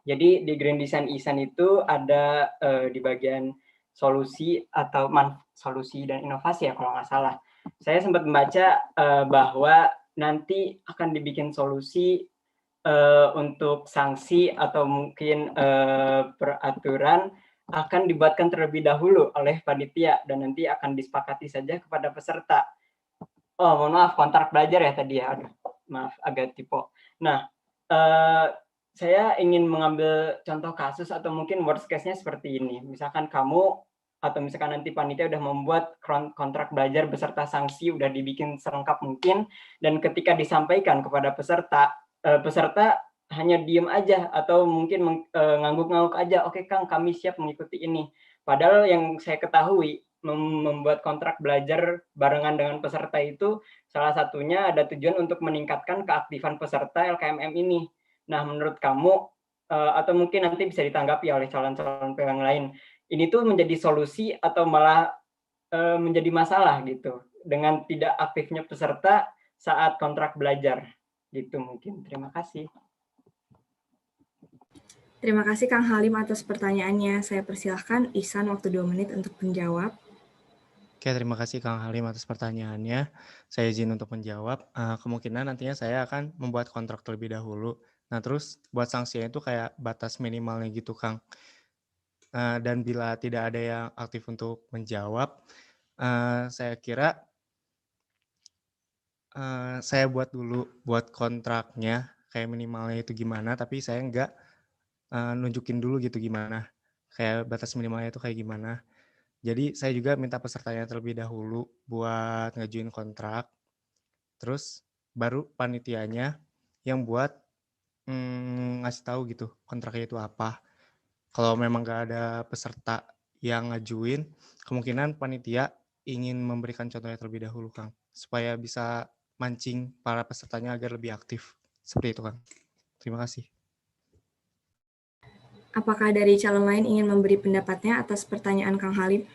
Jadi di grand design Ihsan itu ada di bagian solusi atau solusi dan inovasi ya kalau nggak salah. Saya sempat membaca bahwa nanti akan dibikin solusi untuk sanksi atau mungkin peraturan akan dibuatkan terlebih dahulu oleh panitia dan nanti akan disepakati saja kepada peserta. Oh, mohon maaf, kontrak belajar ya tadi ya. Aduh, maaf, agak typo. Nah, saya ingin mengambil contoh kasus atau mungkin worst case-nya seperti ini. Misalkan kamu atau misalkan nanti panitia udah membuat kontrak belajar beserta sanksi, udah dibikin selengkap mungkin, dan ketika disampaikan kepada peserta, peserta hanya diem aja atau mungkin ngangguk-ngangguk aja, oke Kang, kami siap mengikuti ini. Padahal yang saya ketahui, membuat kontrak belajar barengan dengan peserta itu salah satunya ada tujuan untuk meningkatkan keaktifan peserta LKMM ini. Nah, menurut kamu, atau mungkin nanti bisa ditanggapi oleh calon-calon PO yang lain, ini tuh menjadi solusi atau malah menjadi masalah gitu dengan tidak aktifnya peserta saat kontrak belajar gitu mungkin. Terima kasih. Terima kasih Kang Halim atas pertanyaannya. Saya persilahkan Ihsan waktu 2 menit untuk menjawab. Oke, terima kasih Kang Halim atas pertanyaannya. Saya izin untuk menjawab. Kemungkinan nantinya saya akan membuat kontrak terlebih dahulu Nah, terus buat sanksinya itu kayak batas minimalnya gitu, Kang. Dan bila tidak ada yang aktif untuk menjawab, saya kira saya buat dulu buat kontraknya, kayak minimalnya itu gimana, tapi saya nggak nunjukin dulu gitu gimana, kayak batas minimalnya itu kayak gimana. Jadi saya juga minta pesertanya terlebih dahulu buat ngajuin kontrak, terus baru panitianya yang buat ngasih tahu gitu kontraknya itu apa. Kalau memang nggak ada peserta yang ngajuin, kemungkinan panitia ingin memberikan contohnya terlebih dahulu, Kang, supaya bisa mancing para pesertanya agar lebih aktif. Seperti itu, Kang. Terima kasih. Apakah dari calon lain ingin memberi pendapatnya atas pertanyaan Kang Halim?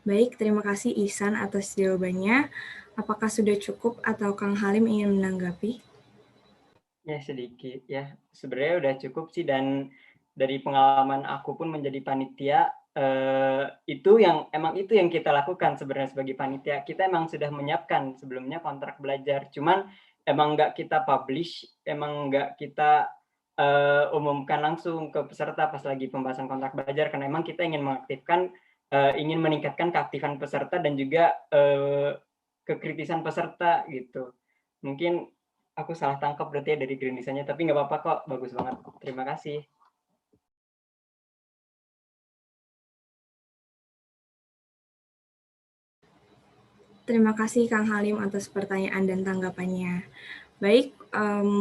Baik, terima kasih Ihsan atas jawabannya. Apakah sudah cukup atau Kang Halim ingin menanggapi? Ya, sedikit ya. Sebenarnya udah cukup sih, dan dari pengalaman aku pun menjadi panitia, itu yang kita lakukan sebenarnya sebagai panitia. Kita emang sudah menyiapkan sebelumnya kontrak belajar, cuman emang nggak kita publish, emang nggak kita umumkan langsung ke peserta pas lagi pembahasan kontrak belajar, karena emang kita ingin mengaktifkan, ingin meningkatkan keaktifan peserta dan juga kekritisan peserta gitu. Mungkin aku salah tangkap berarti ya dari Green Design-nya, tapi nggak apa-apa kok, bagus banget. Terima kasih. Terima kasih Kang Halim atas pertanyaan dan tanggapannya. Baik,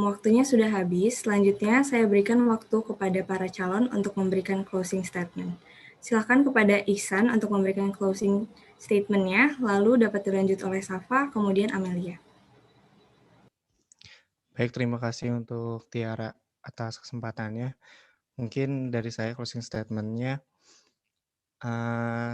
waktunya sudah habis. Selanjutnya saya berikan waktu kepada para calon untuk memberikan closing statement. Silakan kepada Ihsan untuk memberikan closing statement-nya, lalu dapat dilanjut oleh Safa, kemudian Amelia. Baik, terima kasih untuk Tiara atas kesempatannya. Mungkin dari saya closing statement-nya,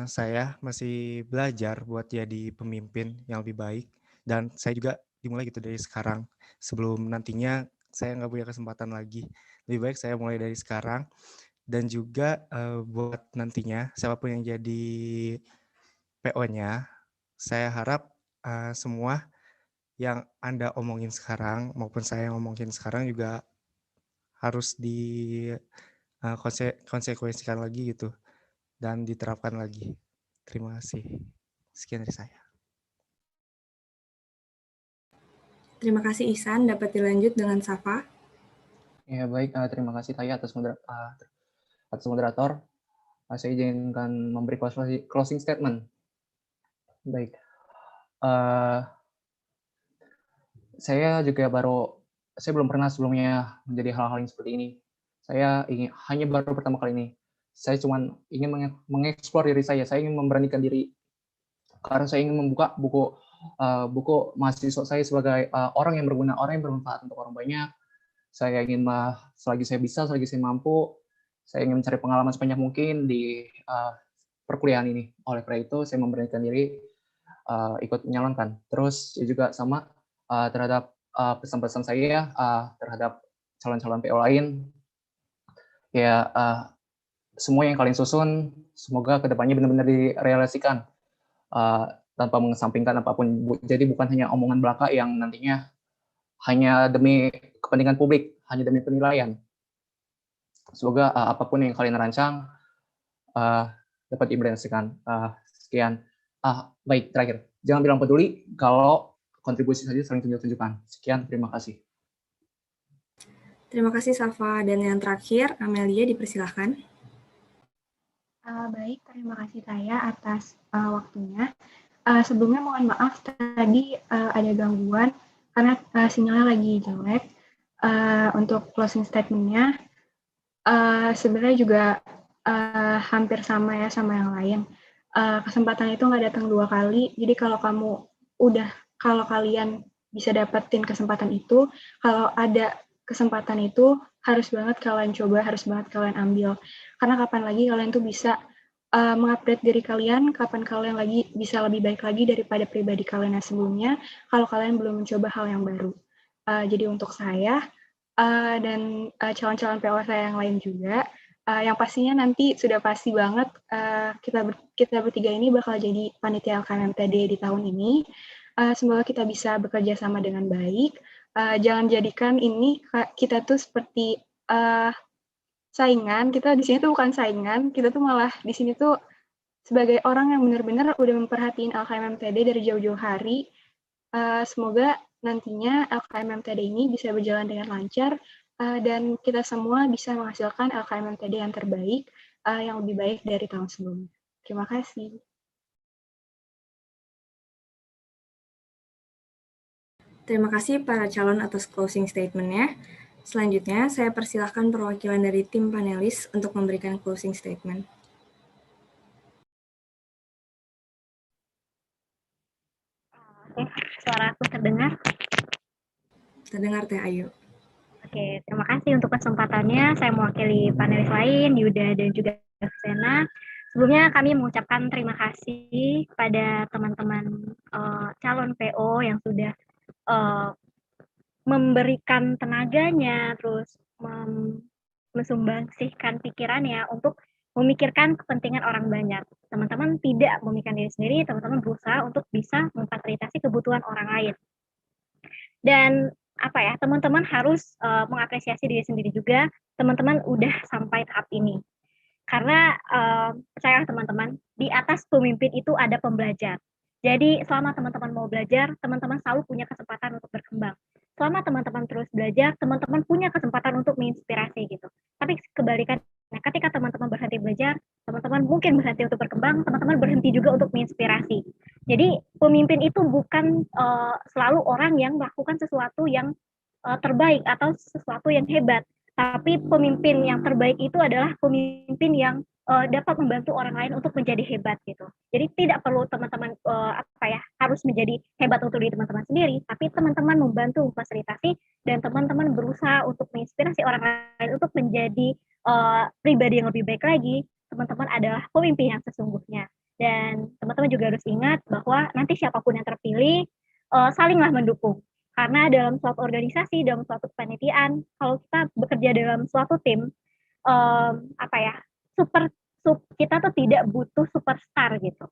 saya masih belajar buat jadi pemimpin yang lebih baik, dan saya juga dimulai gitu dari sekarang, sebelum nantinya saya nggak punya kesempatan lagi. Lebih baik saya mulai dari sekarang, dan juga buat nantinya siapapun yang jadi PO-nya, saya harap semua yang Anda omongin sekarang maupun saya yang omongin sekarang juga harus di konsekuensikan lagi gitu dan diterapkan lagi. Terima kasih. Sekian dari saya. Terima kasih Ihsan, dapat dilanjut dengan Safa. Ya baik, terima kasih Taya atas moderator. Saya izinkan memberi closing statement. Baik, saya belum pernah sebelumnya menjadi hal-hal yang seperti ini. Saya hanya baru pertama kali ini. Saya cuma ingin mengeksplor diri saya ingin memberanikan diri, karena saya ingin membuka buku mahasiswa saya sebagai orang yang berguna, orang yang bermanfaat untuk orang banyak. Saya ingin selagi saya bisa, selagi saya mampu, saya ingin mencari pengalaman sebanyak mungkin di perkuliahan ini. Oleh karena itu, saya memberanikan diri ikut menyalonkan. Terus juga sama terhadap pesan-pesan saya terhadap calon-calon PO lain, ya semua yang kalian susun, semoga kedepannya benar-benar direalisasikan tanpa mengesampingkan apapun. Jadi bukan hanya omongan belaka yang nantinya hanya demi kepentingan publik, hanya demi penilaian. Semoga apapun yang kalian rancang dapat diimplementasikan. Sekian. Baik, terakhir. Jangan bilang peduli kalau kontribusi saja saling tunjuk-tunjukkan. Sekian, terima kasih. Terima kasih Safa. Dan yang terakhir, Amelia dipersilahkan. Baik, terima kasih Taya atas waktunya. Sebelumnya mohon maaf tadi ada gangguan karena sinyalnya lagi jelek. Untuk closing statement-nya, sebenarnya juga hampir sama ya sama yang lain. Kesempatan itu nggak datang 2 kali, jadi kalau kalian bisa dapetin kesempatan itu, kalau ada kesempatan itu harus banget kalian coba, harus banget kalian ambil. Karena kapan lagi kalian tuh bisa mengupdate diri kalian, kapan kalian lagi bisa lebih baik lagi daripada pribadi kalian yang sebelumnya, kalau kalian belum mencoba hal yang baru. Jadi untuk saya dan calon-calon PO saya yang lain juga, Yang pastinya nanti sudah pasti banget kita bertiga ini bakal jadi panitia LKMMTD di tahun ini. Semoga kita bisa bekerja sama dengan baik. Jangan jadikan ini kita tuh seperti saingan. Kita di sini tuh bukan saingan, kita tuh malah di sini tuh sebagai orang yang benar-benar udah memperhatiin LKMMTD dari jauh-jauh hari. Semoga nantinya LKMMTD ini bisa berjalan dengan lancar dan kita semua bisa menghasilkan LKMMTD yang terbaik, yang lebih baik dari tahun sebelumnya. Terima kasih. Terima kasih para calon atas closing statement-nya. Selanjutnya, saya persilahkan perwakilan dari tim panelis untuk memberikan closing statement. Oke, suara aku terdengar? Terdengar, Teh Ayu. Oke, terima kasih untuk kesempatannya. Saya mewakili panelis lain, Yuda dan juga Sena. Sebelumnya kami mengucapkan terima kasih kepada teman-teman calon PO yang sudah memberikan tenaganya, terus mensumbangsihkan pikirannya untuk memikirkan kepentingan orang banyak. Teman-teman tidak memikirkan diri sendiri, teman-teman berusaha untuk bisa memfasilitasi kebutuhan orang lain. Dan teman-teman harus mengapresiasi diri sendiri juga, teman-teman udah sampai tahap ini. Karena percayalah teman-teman, di atas pemimpin itu ada pembelajar. Jadi selama teman-teman mau belajar, teman-teman selalu punya kesempatan untuk berkembang. Selama teman-teman terus belajar, teman-teman punya kesempatan untuk menginspirasi gitu. Tapi kebalikannya, ketika teman-teman berhenti belajar, teman-teman mungkin berhenti untuk berkembang, teman-teman berhenti juga untuk menginspirasi. Jadi pemimpin itu bukan selalu orang yang melakukan sesuatu yang terbaik atau sesuatu yang hebat, tapi pemimpin yang terbaik itu adalah pemimpin yang dapat membantu orang lain untuk menjadi hebat gitu. Jadi tidak perlu teman-teman harus menjadi hebat untuk diri teman-teman sendiri, tapi teman-teman membantu memfasilitasi dan teman-teman berusaha untuk menginspirasi orang lain untuk menjadi pribadi yang lebih baik lagi. Teman-teman adalah pemimpin yang sesungguhnya. Dan teman-teman juga harus ingat bahwa nanti siapapun yang terpilih salinglah mendukung. Karena dalam suatu organisasi, dalam suatu kepanitiaan, kalau kita bekerja dalam suatu tim, kita tuh tidak butuh superstar gitu.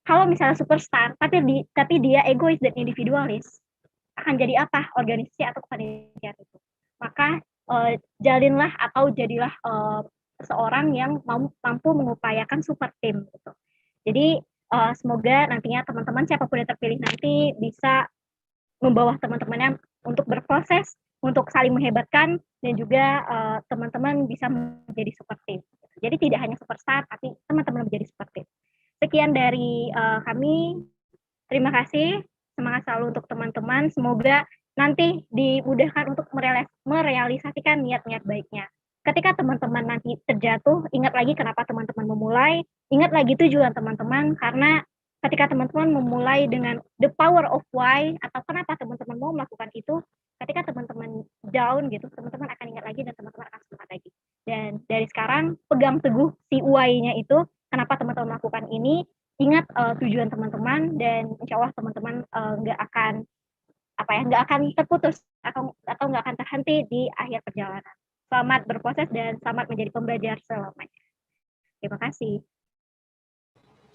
Kalau misalnya superstar, tapi dia egois dan individualis, akan jadi apa organisasi atau kepanitiaan itu? Maka jalinlah atau jadilah seorang yang mampu mengupayakan super tim gitu. Jadi semoga nantinya teman-teman siapapun yang terpilih nanti bisa membawa teman-temannya untuk berproses, untuk saling menghebatkan, dan juga teman-teman bisa menjadi super team. Jadi tidak hanya superstar, tapi teman-teman menjadi super team. Sekian dari kami. Terima kasih. Semangat selalu untuk teman-teman. Semoga nanti dimudahkan untuk merealisasikan niat-niat baiknya. Ketika teman-teman nanti terjatuh, ingat lagi kenapa teman-teman memulai, ingat lagi tujuan teman-teman, karena ketika teman-teman memulai dengan the power of why atau kenapa teman-teman mau melakukan itu, ketika teman-teman down gitu, teman-teman akan ingat lagi dan teman-teman akan semangat lagi. Dan dari sekarang pegang teguh si why-nya itu, kenapa teman-teman melakukan ini, ingat tujuan teman-teman dan insya Allah teman-teman nggak akan terputus atau nggak akan terhenti di akhir perjalanan. Selamat berproses dan selamat menjadi pembelajar selamanya. Terima kasih.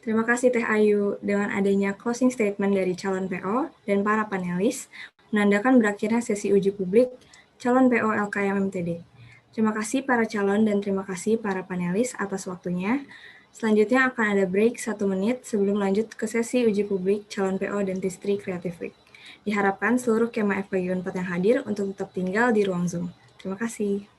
Terima kasih Teh Ayu. Dengan adanya closing statement dari calon PO dan para panelis, menandakan berakhirnya sesi uji publik calon PO LKM MTD. Terima kasih para calon dan terima kasih para panelis atas waktunya. Selanjutnya akan ada break 1 menit sebelum lanjut ke sesi uji publik calon PO Dentistry Creative Week. Diharapkan seluruh Kema FKU 4 yang hadir untuk tetap tinggal di ruang Zoom. Terima kasih.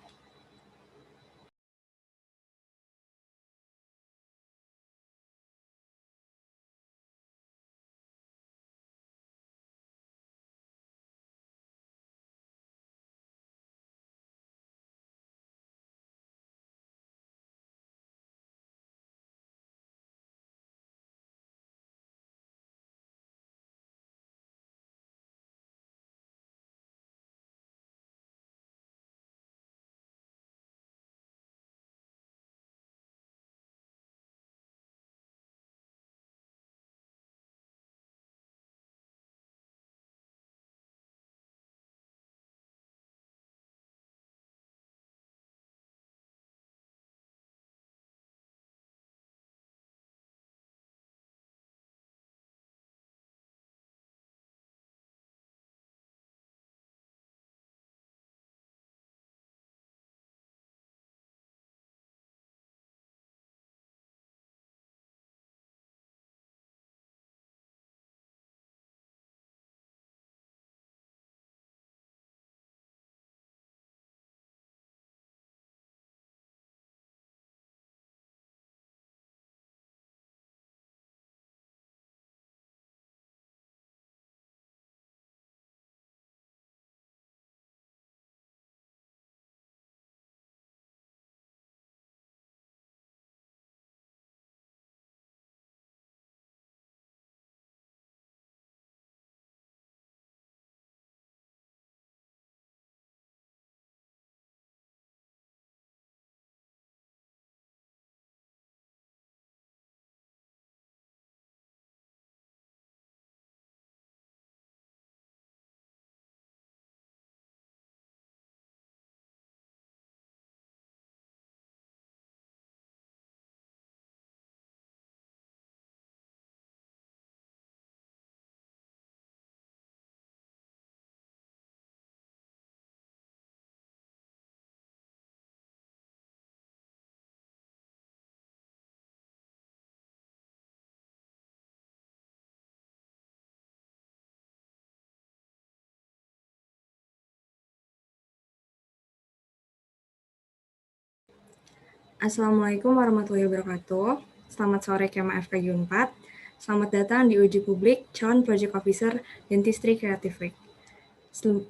Assalamualaikum warahmatullahi wabarakatuh. Selamat sore Kema FKG 4. Selamat datang di uji publik calon Project Officer Dentistry Creative Week.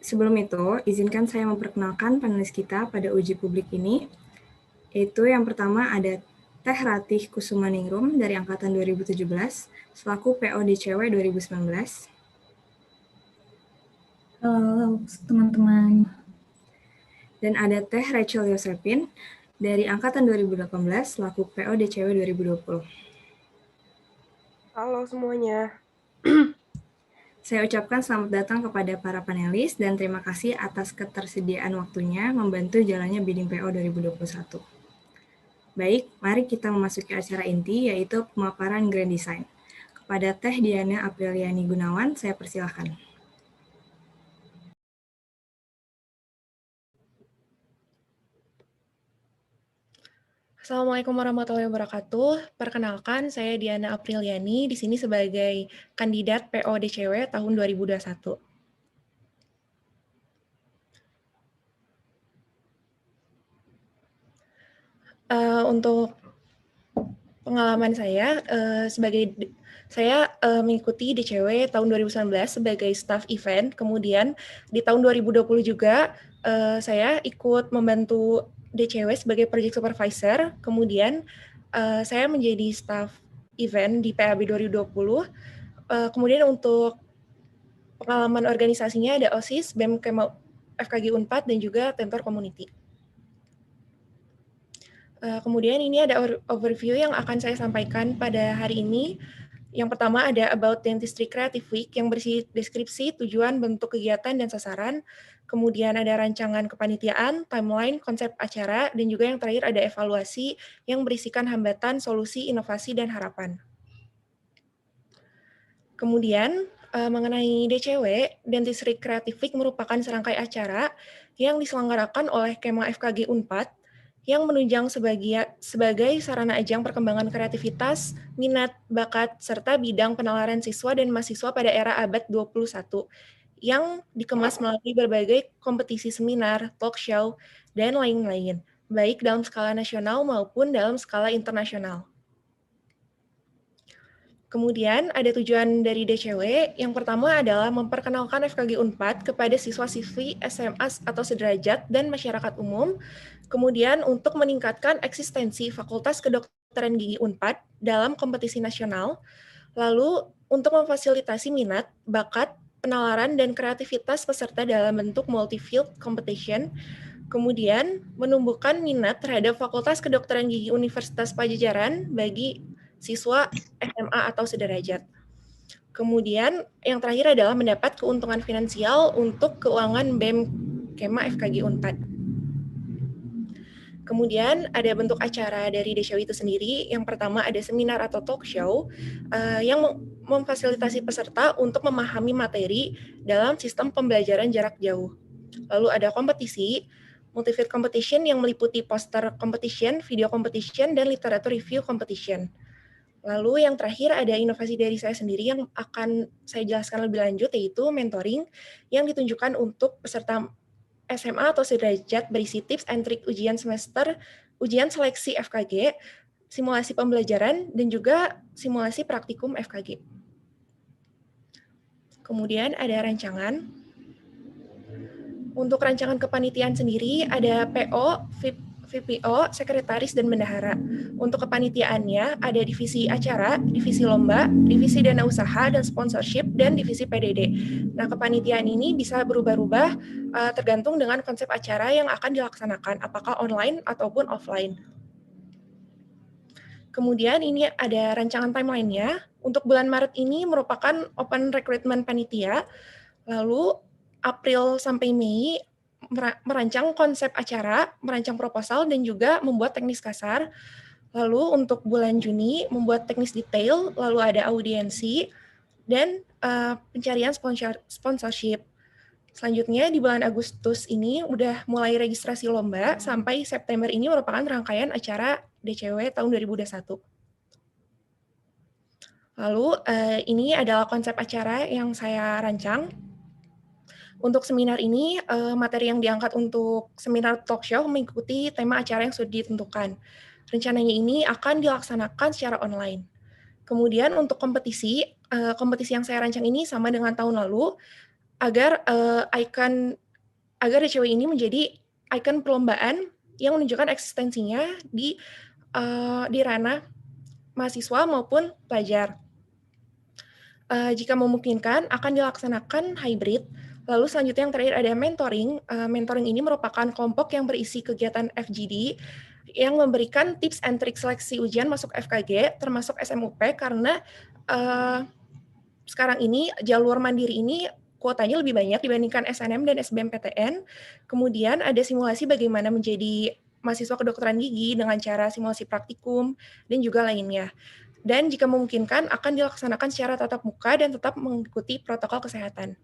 Sebelum itu, izinkan saya memperkenalkan panelis kita pada uji publik ini, yaitu yang pertama ada Teh Ratih Kusumaningrum dari Angkatan 2017, selaku PO DCW 2019. Halo teman-teman. Dan ada Teh Rachel Yosepin dari Angkatan 2018, selaku PO DCW 2020. Halo semuanya. Saya ucapkan selamat datang kepada para panelis dan terima kasih atas ketersediaan waktunya membantu jalannya bidding PO 2021. Baik, mari kita memasuki acara inti, yaitu pemaparan Grand Design. Kepada Teh Diana Apriliani Gunawan, saya persilahkan. Assalamualaikum warahmatullahi wabarakatuh. Perkenalkan, saya Diana Apriliani, di sini sebagai kandidat PO DCW tahun 2021. Untuk pengalaman saya, saya mengikuti DCW tahun 2019 sebagai staff event, kemudian di tahun 2020 juga saya ikut membantu DCW sebagai project supervisor, kemudian saya menjadi staff event di PAB 2020, kemudian untuk pengalaman organisasinya ada OSIS, BEM FKG Unpad, dan juga Tentor Community. Kemudian ini ada overview yang akan saya sampaikan pada hari ini. Yang pertama ada About Dentistry Creative Week yang berisi deskripsi, tujuan, bentuk kegiatan, dan sasaran. Kemudian ada rancangan kepanitiaan, timeline, konsep acara, dan juga yang terakhir ada evaluasi yang berisikan hambatan, solusi, inovasi, dan harapan. Kemudian mengenai DCW, Dentistry Creative Week merupakan serangkai acara yang diselenggarakan oleh Kema FKG Unpad yang menunjang sebagai sarana ajang perkembangan kreativitas, minat, bakat, serta bidang penalaran siswa dan mahasiswa pada era abad 21, yang dikemas melalui berbagai kompetisi seminar, talk show, dan lain-lain, baik dalam skala nasional maupun dalam skala internasional. Kemudian ada tujuan dari DCW, yang pertama adalah memperkenalkan FKG Unpad kepada siswa-siswi SMA atau sederajat dan masyarakat umum, kemudian untuk meningkatkan eksistensi Fakultas Kedokteran Gigi Unpad dalam kompetisi nasional, lalu untuk memfasilitasi minat, bakat, penalaran, dan kreativitas peserta dalam bentuk multi-field competition, kemudian menumbuhkan minat terhadap Fakultas Kedokteran Gigi Universitas Pajajaran bagi siswa SMA atau sederajat. Kemudian yang terakhir adalah mendapat keuntungan finansial untuk keuangan BEM Kema FKG Unpad. Kemudian ada bentuk acara dari DCW itu sendiri. Yang pertama ada seminar atau talk show yang memfasilitasi peserta untuk memahami materi dalam sistem pembelajaran jarak jauh. Lalu ada kompetisi, multi-field competition yang meliputi poster competition, video competition, dan literatur review competition. Lalu yang terakhir ada inovasi dari saya sendiri yang akan saya jelaskan lebih lanjut, yaitu mentoring yang ditunjukkan untuk peserta SMA atau sederajat berisi tips and trik ujian semester, ujian seleksi FKG, simulasi pembelajaran, dan juga simulasi praktikum FKG. Kemudian ada rancangan. Untuk rancangan kepanitiaan sendiri ada PO, VPO, sekretaris, dan bendahara. Untuk kepanitiaannya ada divisi acara, divisi lomba, divisi dana usaha dan sponsorship, dan divisi PDD. Nah, kepanitiaan ini bisa berubah-ubah tergantung dengan konsep acara yang akan dilaksanakan, apakah online ataupun offline. Kemudian ini ada rancangan timeline-nya. Untuk bulan Maret ini merupakan open recruitment panitia, lalu April sampai Mei merancang konsep acara, merancang proposal, dan juga membuat teknis kasar. Lalu untuk bulan Juni membuat teknis detail, lalu ada audiensi, dan pencarian sponsorship. Selanjutnya di bulan Agustus ini udah mulai registrasi lomba, sampai September ini merupakan rangkaian acara DCW tahun 2021. Lalu ini adalah konsep acara yang saya rancang. Untuk seminar ini, materi yang diangkat untuk seminar talk show mengikuti tema acara yang sudah ditentukan. Rencananya ini akan dilaksanakan secara online. Kemudian untuk kompetisi yang saya rancang ini sama dengan tahun lalu, agar DCW ini menjadi ikon perlombaan yang menunjukkan eksistensinya di ranah mahasiswa maupun pelajar. Jika memungkinkan, akan dilaksanakan hybrid. Lalu selanjutnya yang terakhir ada mentoring. Mentoring ini merupakan kelompok yang berisi kegiatan FGD yang memberikan tips and trik seleksi ujian masuk FKG, termasuk SMUP, karena sekarang ini jalur mandiri ini kuotanya lebih banyak dibandingkan SNM dan SBMPTN. Kemudian ada simulasi bagaimana menjadi mahasiswa kedokteran gigi dengan cara simulasi praktikum dan juga lainnya. Dan jika memungkinkan akan dilaksanakan secara tatap muka dan tetap mengikuti protokol kesehatan.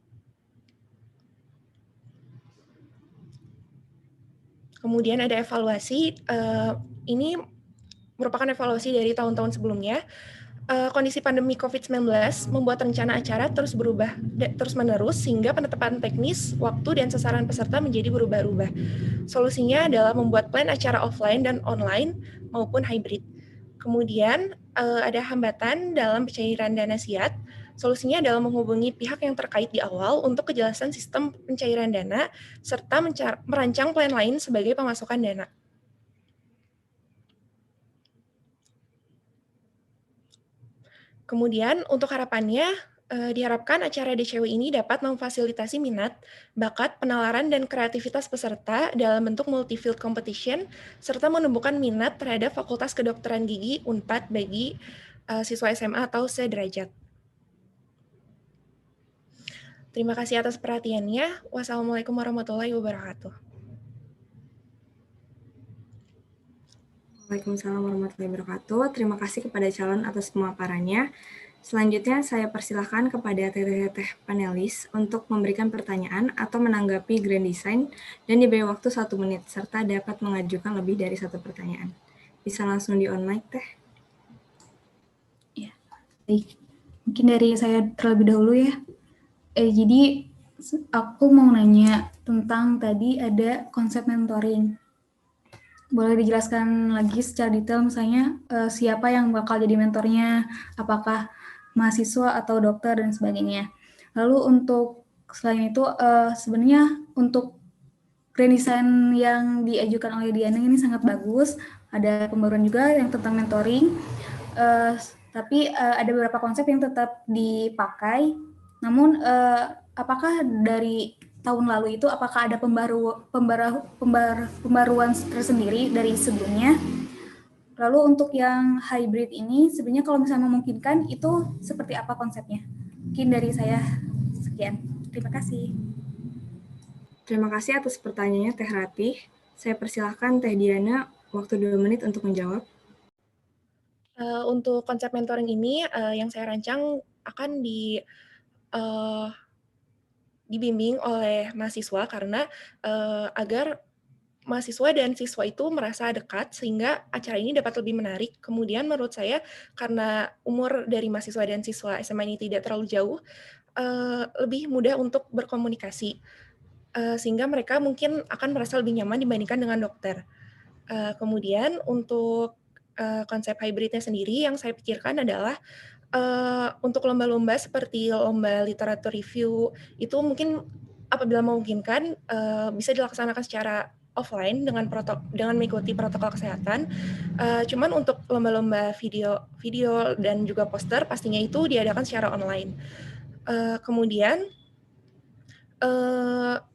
Kemudian ada evaluasi, ini merupakan evaluasi dari tahun-tahun sebelumnya. Kondisi pandemi COVID-19 membuat rencana acara terus berubah terus-menerus sehingga penetapan teknis, waktu, dan sasaran peserta menjadi berubah-ubah. Solusinya adalah membuat plan acara offline dan online maupun hybrid. Kemudian ada hambatan dalam pencairan dana SIAT. Solusinya adalah menghubungi pihak yang terkait di awal untuk kejelasan sistem pencairan dana, serta merancang plan lain sebagai pemasukan dana. Kemudian untuk harapannya, diharapkan acara DCW ini dapat memfasilitasi minat, bakat, penalaran, dan kreativitas peserta dalam bentuk multi-field competition, serta menumbuhkan minat terhadap Fakultas Kedokteran Gigi UNPAD bagi siswa SMA atau sederajat. Terima kasih atas perhatiannya. Wassalamualaikum warahmatullahi wabarakatuh. Waalaikumsalam warahmatullahi wabarakatuh. Terima kasih kepada calon atas pemaparannya. Selanjutnya saya persilahkan kepada teteh-teteh panelis untuk memberikan pertanyaan atau menanggapi grand design dan diberi waktu 1 menit, serta dapat mengajukan lebih dari 1 pertanyaan. Bisa langsung di-on-mic, Teh. Ya, baik. Mungkin dari saya terlebih dahulu ya. Jadi aku mau nanya tentang tadi ada konsep mentoring. Boleh dijelaskan lagi secara detail misalnya siapa yang bakal jadi mentornya, apakah mahasiswa atau dokter dan sebagainya. Lalu untuk selain itu sebenarnya untuk grand design yang diajukan oleh Diana ini sangat bagus. Ada pembaruan juga yang tentang mentoring. Tapi ada beberapa konsep yang tetap dipakai. Namun apakah dari tahun lalu itu apakah ada pembaruan tersendiri dari sebelumnya? Lalu untuk yang hybrid ini sebenarnya kalau misalnya memungkinkan itu seperti apa konsepnya? Mungkin dari saya sekian. Terima kasih. Terima kasih atas pertanyaannya Teh Ratih. Saya persilahkan Teh Diana waktu 2 menit untuk menjawab. Untuk konsep mentoring ini yang saya rancang akan dibimbing oleh mahasiswa karena agar mahasiswa dan siswa itu merasa dekat sehingga acara ini dapat lebih menarik. Kemudian menurut saya karena umur dari mahasiswa dan siswa SMA ini tidak terlalu jauh, lebih mudah untuk berkomunikasi sehingga mereka mungkin akan merasa lebih nyaman dibandingkan dengan dokter. Kemudian untuk konsep hybridnya sendiri yang saya pikirkan adalah untuk lomba-lomba seperti lomba literatur review itu mungkin apabila memungkinkan bisa dilaksanakan secara offline dengan mengikuti protokol kesehatan. Cuman untuk lomba-lomba video dan juga poster pastinya itu diadakan secara online. Kemudian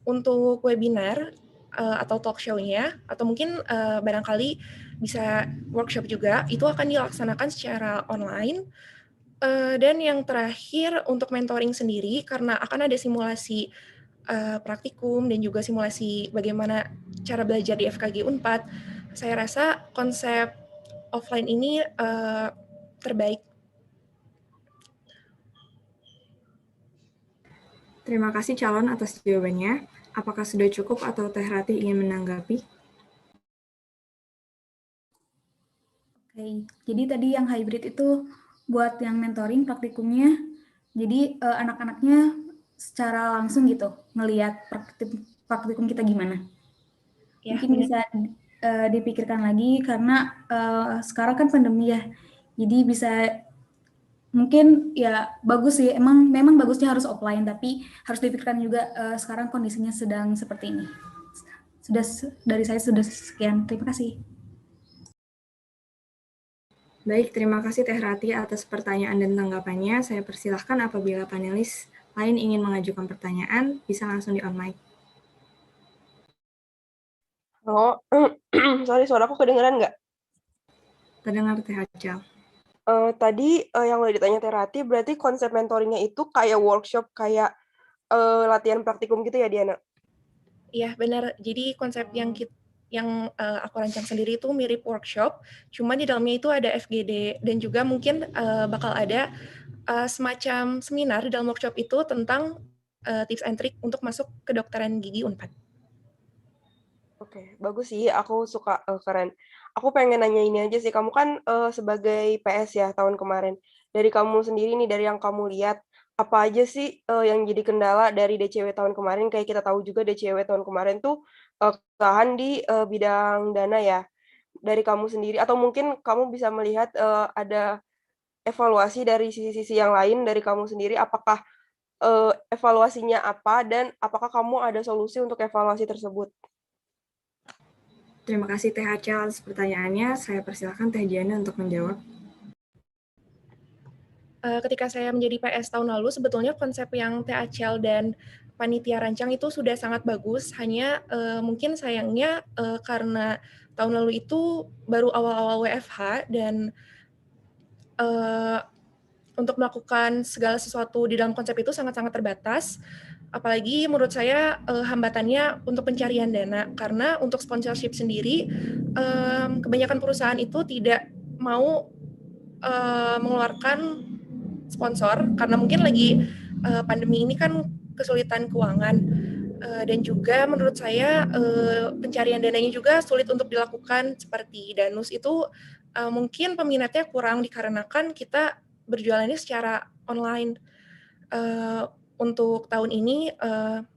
untuk webinar atau talk show-nya atau mungkin barangkali bisa workshop juga itu akan dilaksanakan secara online. Dan yang terakhir untuk mentoring sendiri karena akan ada simulasi praktikum dan juga simulasi bagaimana cara belajar di FKG UNPAD, saya rasa konsep offline ini terbaik. Terima kasih calon atas jawabannya. Apakah sudah cukup atau Teh Ratih ingin menanggapi? Oke, jadi tadi yang hybrid itu buat yang mentoring praktikumnya, jadi anak-anaknya secara langsung gitu ngelihat praktikum kita gimana. Ya, mungkin bisa dipikirkan lagi karena sekarang kan pandemi ya. Jadi bisa mungkin ya bagus sih, memang bagusnya harus offline, tapi harus dipikirkan juga sekarang kondisinya sedang seperti ini. Dari saya sudah sekian. Terima kasih. Baik, terima kasih Teh Rati atas pertanyaan dan tanggapannya. Saya persilahkan apabila panelis lain ingin mengajukan pertanyaan, bisa langsung di on mic. Halo, sorry suaraku kedengeran nggak? Terdengar Teh Acel. Tadi yang udah ditanya Teh Rati, berarti konsep mentoringnya itu kayak workshop, kayak latihan praktikum gitu ya, Diana? Iya, benar. Jadi konsep yang aku rancang sendiri itu mirip workshop, cuma di dalamnya itu ada FGD dan juga mungkin bakal ada semacam seminar di dalam workshop itu tentang tips and trick untuk masuk kedokteran gigi Unpad. Oke, bagus sih. Aku suka, keren. Aku pengen nanya ini aja sih. Kamu kan sebagai PS ya tahun kemarin. Dari kamu sendiri nih, dari yang kamu lihat, apa aja sih yang jadi kendala dari DCW tahun kemarin? Kayak kita tahu juga DCW tahun kemarin tuh kesalahan di bidang dana ya. Dari kamu sendiri, atau mungkin kamu bisa melihat ada evaluasi dari sisi-sisi yang lain dari kamu sendiri. Apakah evaluasinya apa dan apakah kamu ada solusi untuk evaluasi tersebut? Terima kasih Teh Acel atas pertanyaannya. Saya persilahkan Teh Diana untuk menjawab. Ketika saya menjadi PS tahun lalu, sebetulnya konsep yang Teh Acel dan panitia rancang itu sudah sangat bagus. Hanya mungkin sayangnya karena tahun lalu itu baru awal-awal WFH dan untuk melakukan segala sesuatu di dalam konsep itu sangat-sangat terbatas. Apalagi menurut saya hambatannya untuk pencarian dana, karena untuk sponsorship sendiri kebanyakan perusahaan itu tidak mau mengeluarkan sponsor karena mungkin lagi pandemi ini kan kesulitan keuangan dan juga menurut saya pencarian dananya juga sulit untuk dilakukan seperti Danus itu mungkin peminatnya kurang dikarenakan kita berjualannya secara online. Untuk tahun ini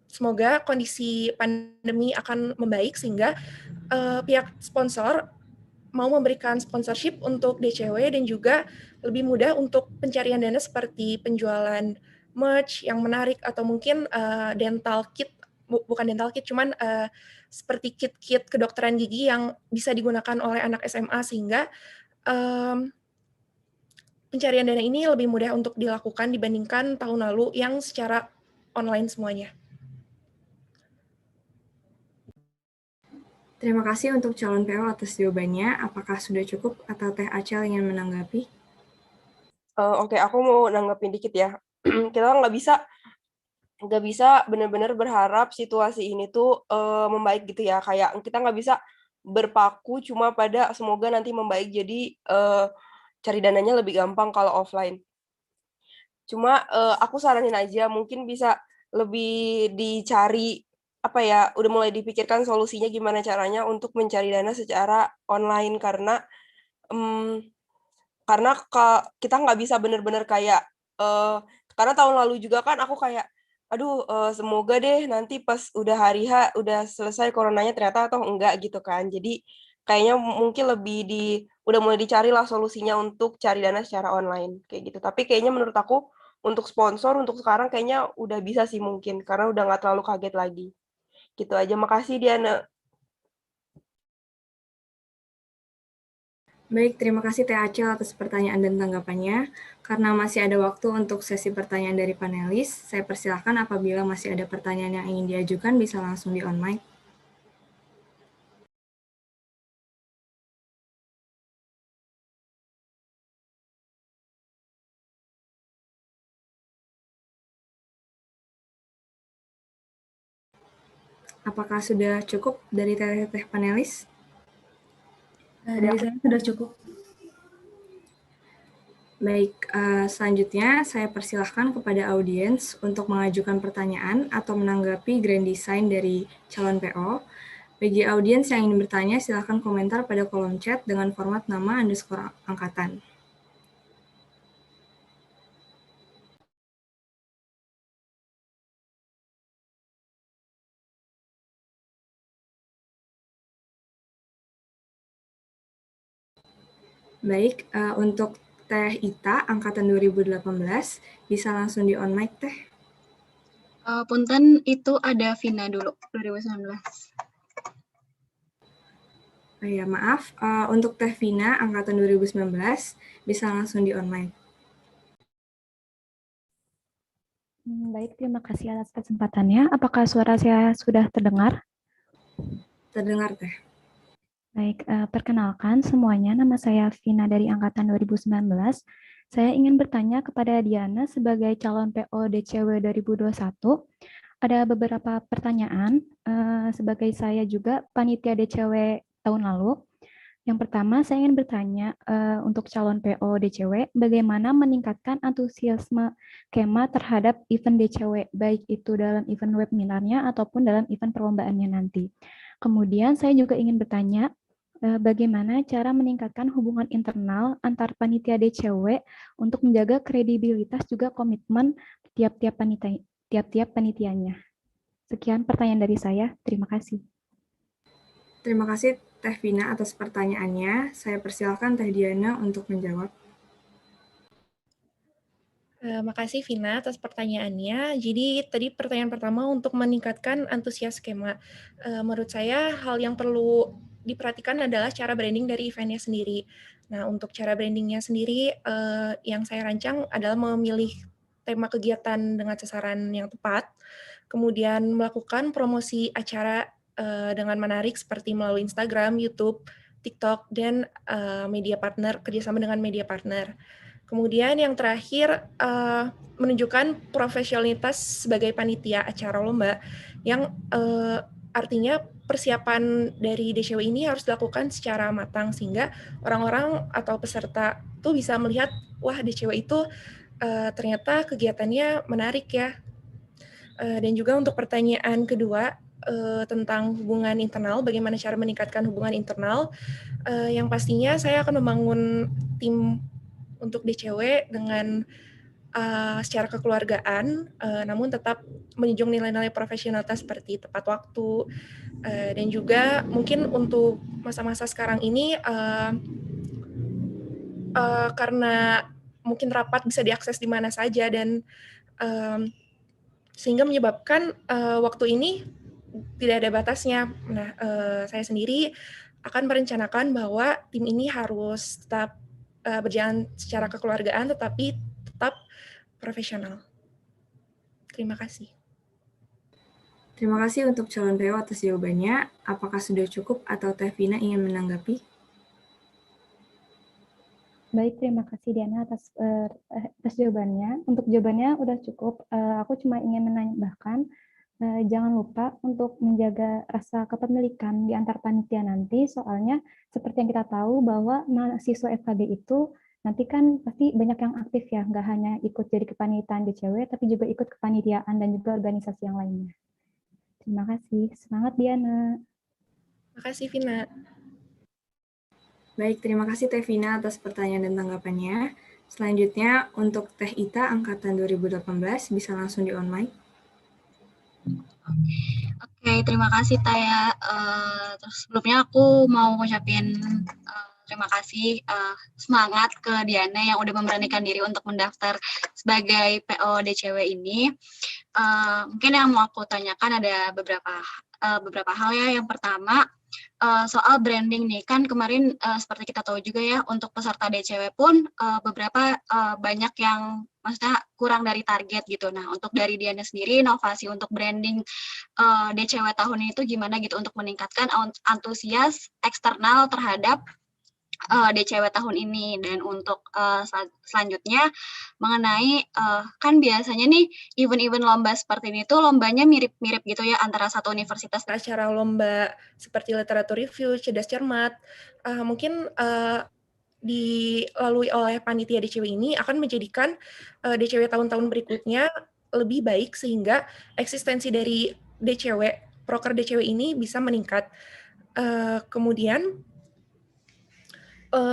semoga kondisi pandemi akan membaik sehingga pihak sponsor mau memberikan sponsorship untuk DCW dan juga lebih mudah untuk pencarian dana seperti penjualan merch yang menarik atau mungkin dental kit, bukan dental kit, cuman seperti kit-kit kedokteran gigi yang bisa digunakan oleh anak SMA sehingga pencarian dana ini lebih mudah untuk dilakukan dibandingkan tahun lalu yang secara online semuanya. Terima kasih untuk calon PO atas jawabannya. Apakah sudah cukup atau Teh Acel ingin menanggapi? Oke, aku mau nanggepin dikit ya. Kita nggak bisa benar-benar berharap situasi ini tuh membaik gitu ya. Kayak kita nggak bisa berpaku cuma pada semoga nanti membaik. Jadi cari dananya lebih gampang kalau offline. Cuma aku saranin aja mungkin bisa lebih dicari apa ya, udah mulai dipikirkan solusinya gimana caranya untuk mencari dana secara online karena kita nggak bisa bener-bener kayak karena tahun lalu juga kan aku kayak aduh semoga deh nanti pas udah hari H udah selesai coronanya ternyata atau enggak gitu kan. Jadi kayaknya mungkin udah mulai dicari lah solusinya untuk cari dana secara online kayak gitu. Tapi kayaknya menurut aku untuk sponsor untuk sekarang kayaknya udah bisa sih mungkin karena udah nggak terlalu kaget lagi. Gitu aja. Makasih Diana. Baik, terima kasih Teh Acel atas pertanyaan dan tanggapannya. Karena masih ada waktu untuk sesi pertanyaan dari panelis, saya persilahkan apabila masih ada pertanyaan yang ingin diajukan bisa langsung di on mic. Apakah sudah cukup dari teh panelis? Dari saya sudah cukup. Baik, selanjutnya saya persilahkan kepada audiens untuk mengajukan pertanyaan atau menanggapi grand design dari calon PO. Bagi audiens yang ingin bertanya, silakan komentar pada kolom chat dengan format nama _ angkatan. Baik, untuk Teh Ita, angkatan 2018, bisa langsung di on mic, Teh. Punten, itu ada Vina dulu, 2019. Oh ya, maaf. Untuk Teh Vina, angkatan 2019, bisa langsung di on mic. Baik, terima kasih atas kesempatannya. Apakah suara saya sudah terdengar? Terdengar, Teh. Baik, perkenalkan semuanya, nama saya Vina dari angkatan 2019. Saya ingin bertanya kepada Diana sebagai calon PO DCW 2021. Ada beberapa pertanyaan, sebagai saya juga panitia DCW tahun lalu. Yang pertama, saya ingin bertanya untuk calon PO DCW, bagaimana meningkatkan antusiasme Kema terhadap event DCW, baik itu dalam event webinarnya ataupun dalam event perlombaannya nanti. Kemudian saya juga ingin bertanya, bagaimana cara meningkatkan hubungan internal antar panitia DCW untuk menjaga kredibilitas juga komitmen tiap-tiap panitianya. Sekian pertanyaan dari saya, terima kasih. Terima kasih Teh Vina atas pertanyaannya. Saya persilakan Teh Diana untuk menjawab. Makasih Vina atas pertanyaannya. Jadi tadi pertanyaan pertama untuk meningkatkan antusias Kema. Menurut saya hal yang perlu diperhatikan adalah cara branding dari eventnya sendiri. Nah, untuk cara brandingnya sendiri yang saya rancang adalah memilih tema kegiatan dengan sasaran yang tepat, kemudian melakukan promosi acara dengan menarik seperti melalui Instagram, YouTube, TikTok, dan media partner, kerjasama dengan media partner. Kemudian yang terakhir, menunjukkan profesionalitas sebagai panitia acara lomba, yang artinya persiapan dari DCW ini harus dilakukan secara matang, sehingga orang-orang atau peserta tuh bisa melihat, wah DCW itu ternyata kegiatannya menarik ya. Dan juga untuk pertanyaan kedua, tentang hubungan internal, bagaimana cara meningkatkan hubungan internal, yang pastinya saya akan membangun tim untuk DCW dengan secara kekeluargaan, namun tetap menjunjung nilai-nilai profesionalitas seperti tepat waktu, dan juga mungkin untuk masa-masa sekarang ini, karena mungkin rapat bisa diakses di mana saja dan sehingga menyebabkan waktu ini tidak ada batasnya. Nah, saya sendiri akan merencanakan bahwa tim ini harus tetap berjalan secara kekeluargaan, tetapi tetap profesional. Terima kasih. Terima kasih untuk calon PO atas jawabannya. Apakah sudah cukup atau Teh Vina ingin menanggapi? Baik, terima kasih Diana atas jawabannya. Untuk jawabannya udah cukup. Aku cuma ingin menambahkan, jangan lupa untuk menjaga rasa kepemilikan di antar panitia nanti, soalnya seperti yang kita tahu bahwa mahasiswa FKG itu nanti kan pasti banyak yang aktif ya, nggak hanya ikut jadi kepanitiaan DCW, tapi juga ikut kepanitiaan dan juga organisasi yang lainnya. Terima kasih. Semangat Diana. Terima kasih Vina. Baik, terima kasih Teh Vina atas pertanyaan dan tanggapannya. Selanjutnya untuk Teh Ita angkatan 2018 bisa langsung di on mic. Oke, terima kasih Taya. Terus sebelumnya aku mau ngucapin terima kasih, semangat ke Diana yang udah memberanikan diri untuk mendaftar sebagai PO DCW ini. Mungkin yang mau aku tanyakan ada beberapa hal ya. Yang pertama, soal branding nih, kan kemarin seperti kita tahu juga ya, untuk peserta DCW pun beberapa banyak yang maksudnya kurang dari target gitu. Nah, untuk dari Diana sendiri, inovasi untuk branding DCW tahun ini itu gimana gitu untuk meningkatkan antusias eksternal terhadap DCW tahun ini. Dan untuk selanjutnya mengenai kan biasanya nih event-event lomba seperti ini tuh lombanya mirip-mirip gitu ya antara satu universitas. Acara lomba seperti literatur review, cerdas cermat, mungkin dilalui oleh panitia DCW ini akan menjadikan DCW tahun-tahun berikutnya lebih baik, sehingga eksistensi dari DCW, proker DCW ini bisa meningkat. Kemudian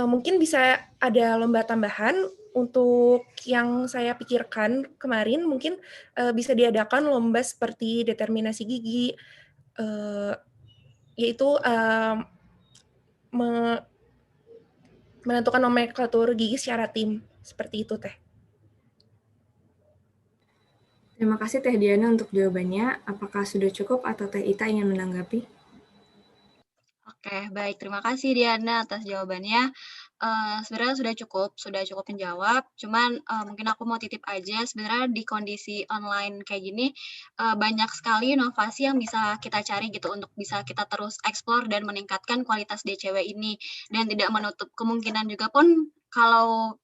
mungkin bisa ada lomba tambahan untuk yang saya pikirkan kemarin, mungkin bisa diadakan lomba seperti determinasi gigi, yaitu menentukan nomenklatur gigi secara tim. Seperti itu, Teh. Terima kasih Teh Diana untuk jawabannya. Apakah sudah cukup atau Teh Ita ingin menanggapi? Oke, baik. Terima kasih Diana atas jawabannya. Sebenarnya sudah cukup menjawab. Cuman mungkin aku mau titip aja. Sebenarnya di kondisi online kayak gini banyak sekali inovasi yang bisa kita cari gitu untuk bisa kita terus explore dan meningkatkan kualitas DCW ini. Dan tidak menutup kemungkinan juga pun kalau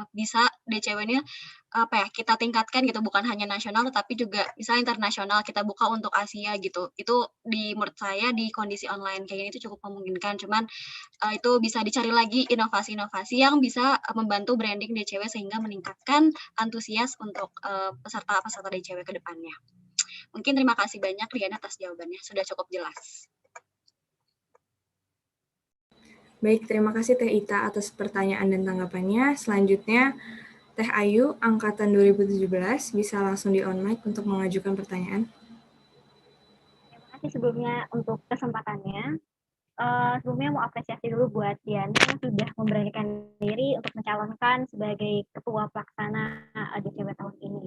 bisa DCW ini kita tingkatkan gitu, bukan hanya nasional tapi juga bisa internasional, kita buka untuk Asia gitu. Itu menurut saya di kondisi online kayak gini itu cukup memungkinkan. Cuman itu bisa dicari lagi inovasi-inovasi yang bisa membantu branding DCW sehingga meningkatkan antusias untuk peserta-peserta DCW ke depannya. Mungkin terima kasih banyak Riana atas jawabannya, sudah cukup jelas. Baik, terima kasih Teh Ita atas pertanyaan dan tanggapannya. Selanjutnya, Teh Ayu, Angkatan 2017, bisa langsung di-on mic untuk mengajukan pertanyaan. Terima kasih sebelumnya untuk kesempatannya. Sebelumnya mau apresiasi dulu buat Diana yang sudah memberanikan diri untuk mencalonkan sebagai ketua pelaksana DCW tahun ini.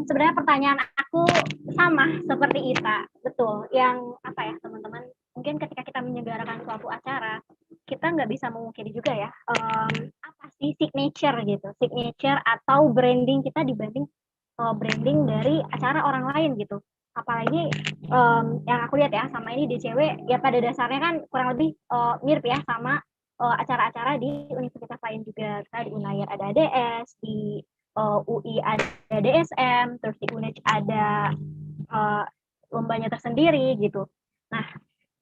Sebenarnya pertanyaan aku sama seperti Ita, betul. Yang teman-teman, mungkin ketika kita menyelenggarakan suatu acara, kita nggak bisa memungkiri juga ya, apa sih signature gitu, signature atau branding kita dibanding branding dari acara orang lain gitu. Apalagi yang aku lihat ya sama ini DCW ya pada dasarnya kan kurang lebih mirip ya sama acara-acara di universitas lain juga. Kita di Unair ada ADS, di UI ada DSM, terus di UNED ada lombanya tersendiri gitu. Nah,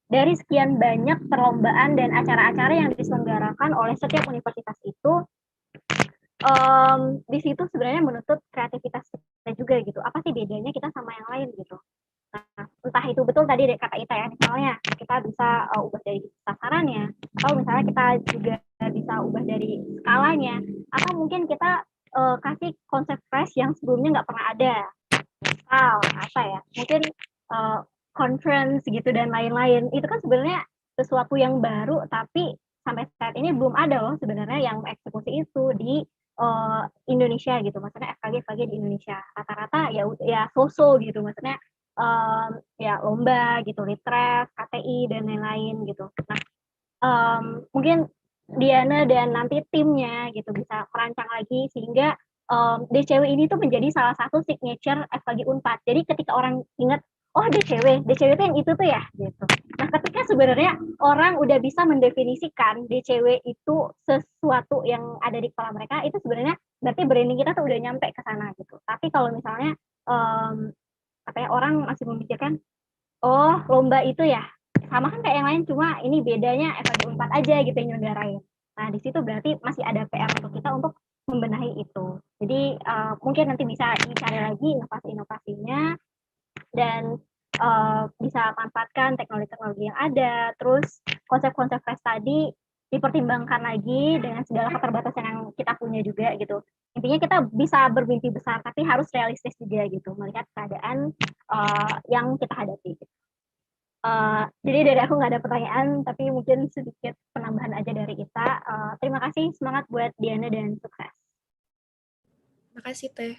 dari sekian banyak perlombaan dan acara-acara yang diselenggarakan oleh setiap universitas itu, di situ sebenarnya menuntut kreativitas kita juga gitu. Apa sih bedanya kita sama yang lain gitu? Nah, entah itu betul tadi kata Ita ya, misalnya kita bisa ubah dari sasarannya, atau misalnya kita juga bisa ubah dari skalanya, atau mungkin kita kasih konsep fresh yang sebelumnya nggak pernah ada. Misal mungkin conference gitu dan lain-lain. Itu kan sebenarnya sesuatu yang baru, tapi sampai saat ini belum ada loh sebenarnya yang eksekusi itu di Indonesia gitu. Maksudnya FKG di Indonesia rata-rata ya so-so gitu. Maksudnya ya lomba gitu, litref, KTI dan lain-lain gitu. Nah, mungkin Diana dan nanti timnya gitu bisa merancang lagi sehingga DCW ini tuh menjadi salah satu signature FKG Unpad. Jadi ketika orang ingat, oh DCW itu yang itu tuh ya gitu. Nah, ketika sebenarnya orang udah bisa mendefinisikan DCW itu sesuatu yang ada di kepala mereka, itu sebenarnya berarti branding kita tuh udah nyampe ke sana gitu. Tapi kalau misalnya orang masih memikirkan, oh lomba itu ya sama kan kayak yang lain, cuma ini bedanya FKG 4 aja gitu yang nyelenggarain. Nah, di situ berarti masih ada PR untuk kita untuk membenahi itu. Jadi mungkin nanti bisa dicari lagi inovasi-inovasinya dan bisa manfaatkan teknologi-teknologi yang ada. Terus konsep-konsep fresh tadi dipertimbangkan lagi dengan segala keterbatasan yang kita punya juga gitu. Intinya kita bisa bermimpi besar, tapi harus realistis juga gitu, melihat keadaan yang kita hadapi. Gitu. Jadi dari aku nggak ada pertanyaan, tapi mungkin sedikit penambahan aja dari kita. Terima kasih, semangat buat Diana dan sukses. Terima kasih Teh.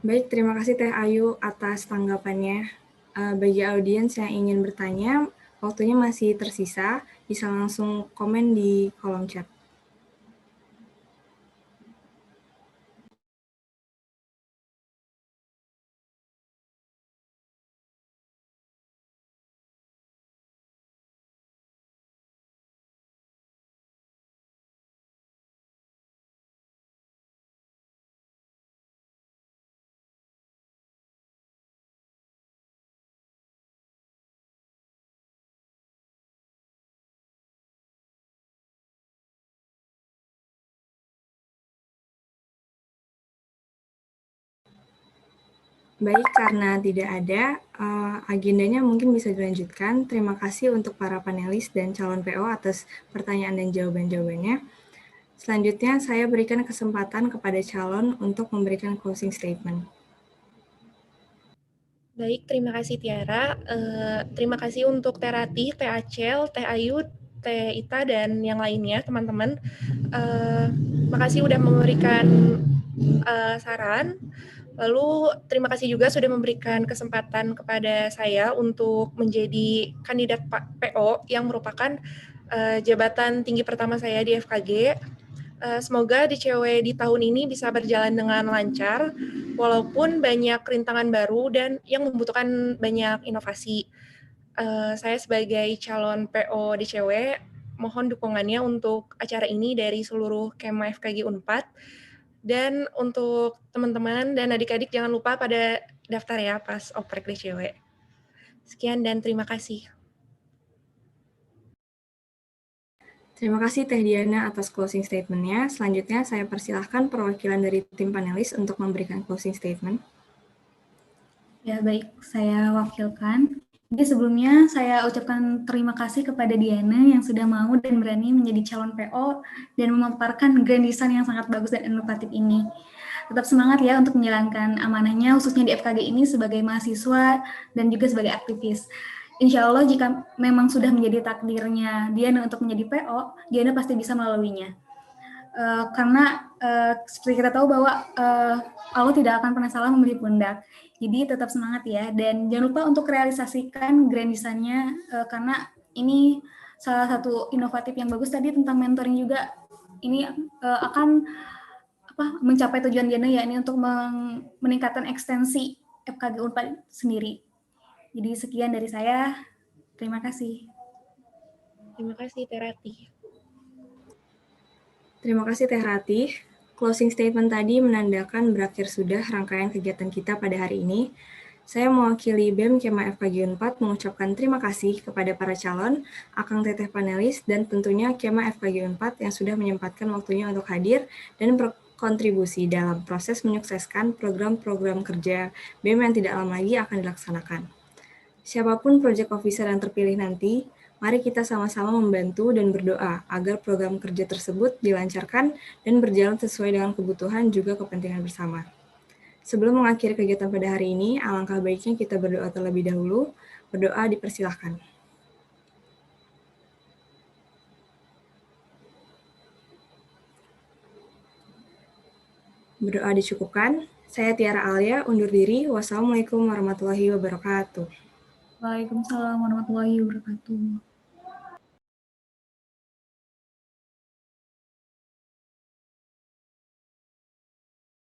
Baik, terima kasih Teh Ayu atas tanggapannya. Bagi audiens yang ingin bertanya, waktunya masih tersisa, bisa langsung komen di kolom chat. Baik, karena tidak ada, agendanya mungkin bisa dilanjutkan. Terima kasih untuk para panelis dan calon PO atas pertanyaan dan jawaban-jawabannya. Selanjutnya, saya berikan kesempatan kepada calon untuk memberikan closing statement. Baik, terima kasih Tiara. Terima kasih untuk Teh Ratih, Teh Acel, Teh Ayu, Teh Ita dan yang lainnya, teman-teman. Makasih udah memberikan saran. Lalu terima kasih juga sudah memberikan kesempatan kepada saya untuk menjadi kandidat PO yang merupakan jabatan tinggi pertama saya di FKG. Semoga DCW di tahun ini bisa berjalan dengan lancar, walaupun banyak rintangan baru dan yang membutuhkan banyak inovasi. Saya sebagai calon PO DCW, mohon dukungannya untuk acara ini dari seluruh Kema FKG Unpad. Dan untuk teman-teman dan adik-adik jangan lupa pada daftar ya pas oprek DCW. Sekian dan terima kasih. Terima kasih Teh Diana atas closing statement-nya. Selanjutnya saya persilahkan perwakilan dari tim panelis untuk memberikan closing statement. Ya baik, saya wakilkan. Jadi sebelumnya saya ucapkan terima kasih kepada Diana yang sudah mau dan berani menjadi calon PO dan memaparkan grand design yang sangat bagus dan inovatif ini. Tetap semangat ya untuk menjalankan amanahnya khususnya di FKG ini sebagai mahasiswa dan juga sebagai aktivis. Insya Allah jika memang sudah menjadi takdirnya Diana untuk menjadi PO, Diana pasti bisa melaluinya. Karena seperti kita tahu bahwa Allah tidak akan pernah salah memberi pundak. Jadi tetap semangat ya, dan jangan lupa untuk realisasikan grand design-nya karena ini salah satu inovatif yang bagus tadi tentang mentoring juga. Ini akan mencapai tujuan Diana ya, ini untuk meningkatkan ekstensi FKG Unpad sendiri. Jadi sekian dari saya, terima kasih. Terima kasih Teh Rati. Terima kasih Teh Rati. Closing statement tadi menandakan berakhir sudah rangkaian kegiatan kita pada hari ini. Saya mewakili BEM Kema FKG Unpad mengucapkan terima kasih kepada para calon, akang teteh panelis, dan tentunya Kema FKG Unpad yang sudah menyempatkan waktunya untuk hadir dan berkontribusi dalam proses menyukseskan program-program kerja BEM yang tidak lama lagi akan dilaksanakan. Siapapun project officer yang terpilih nanti, mari kita sama-sama membantu dan berdoa agar program kerja tersebut dilancarkan dan berjalan sesuai dengan kebutuhan juga kepentingan bersama. Sebelum mengakhiri kegiatan pada hari ini, alangkah baiknya kita berdoa terlebih dahulu. Berdoa dipersilahkan. Berdoa dicukupkan. Saya Tiara Alia, undur diri. Wassalamualaikum warahmatullahi wabarakatuh. Waalaikumsalam warahmatullahi wabarakatuh.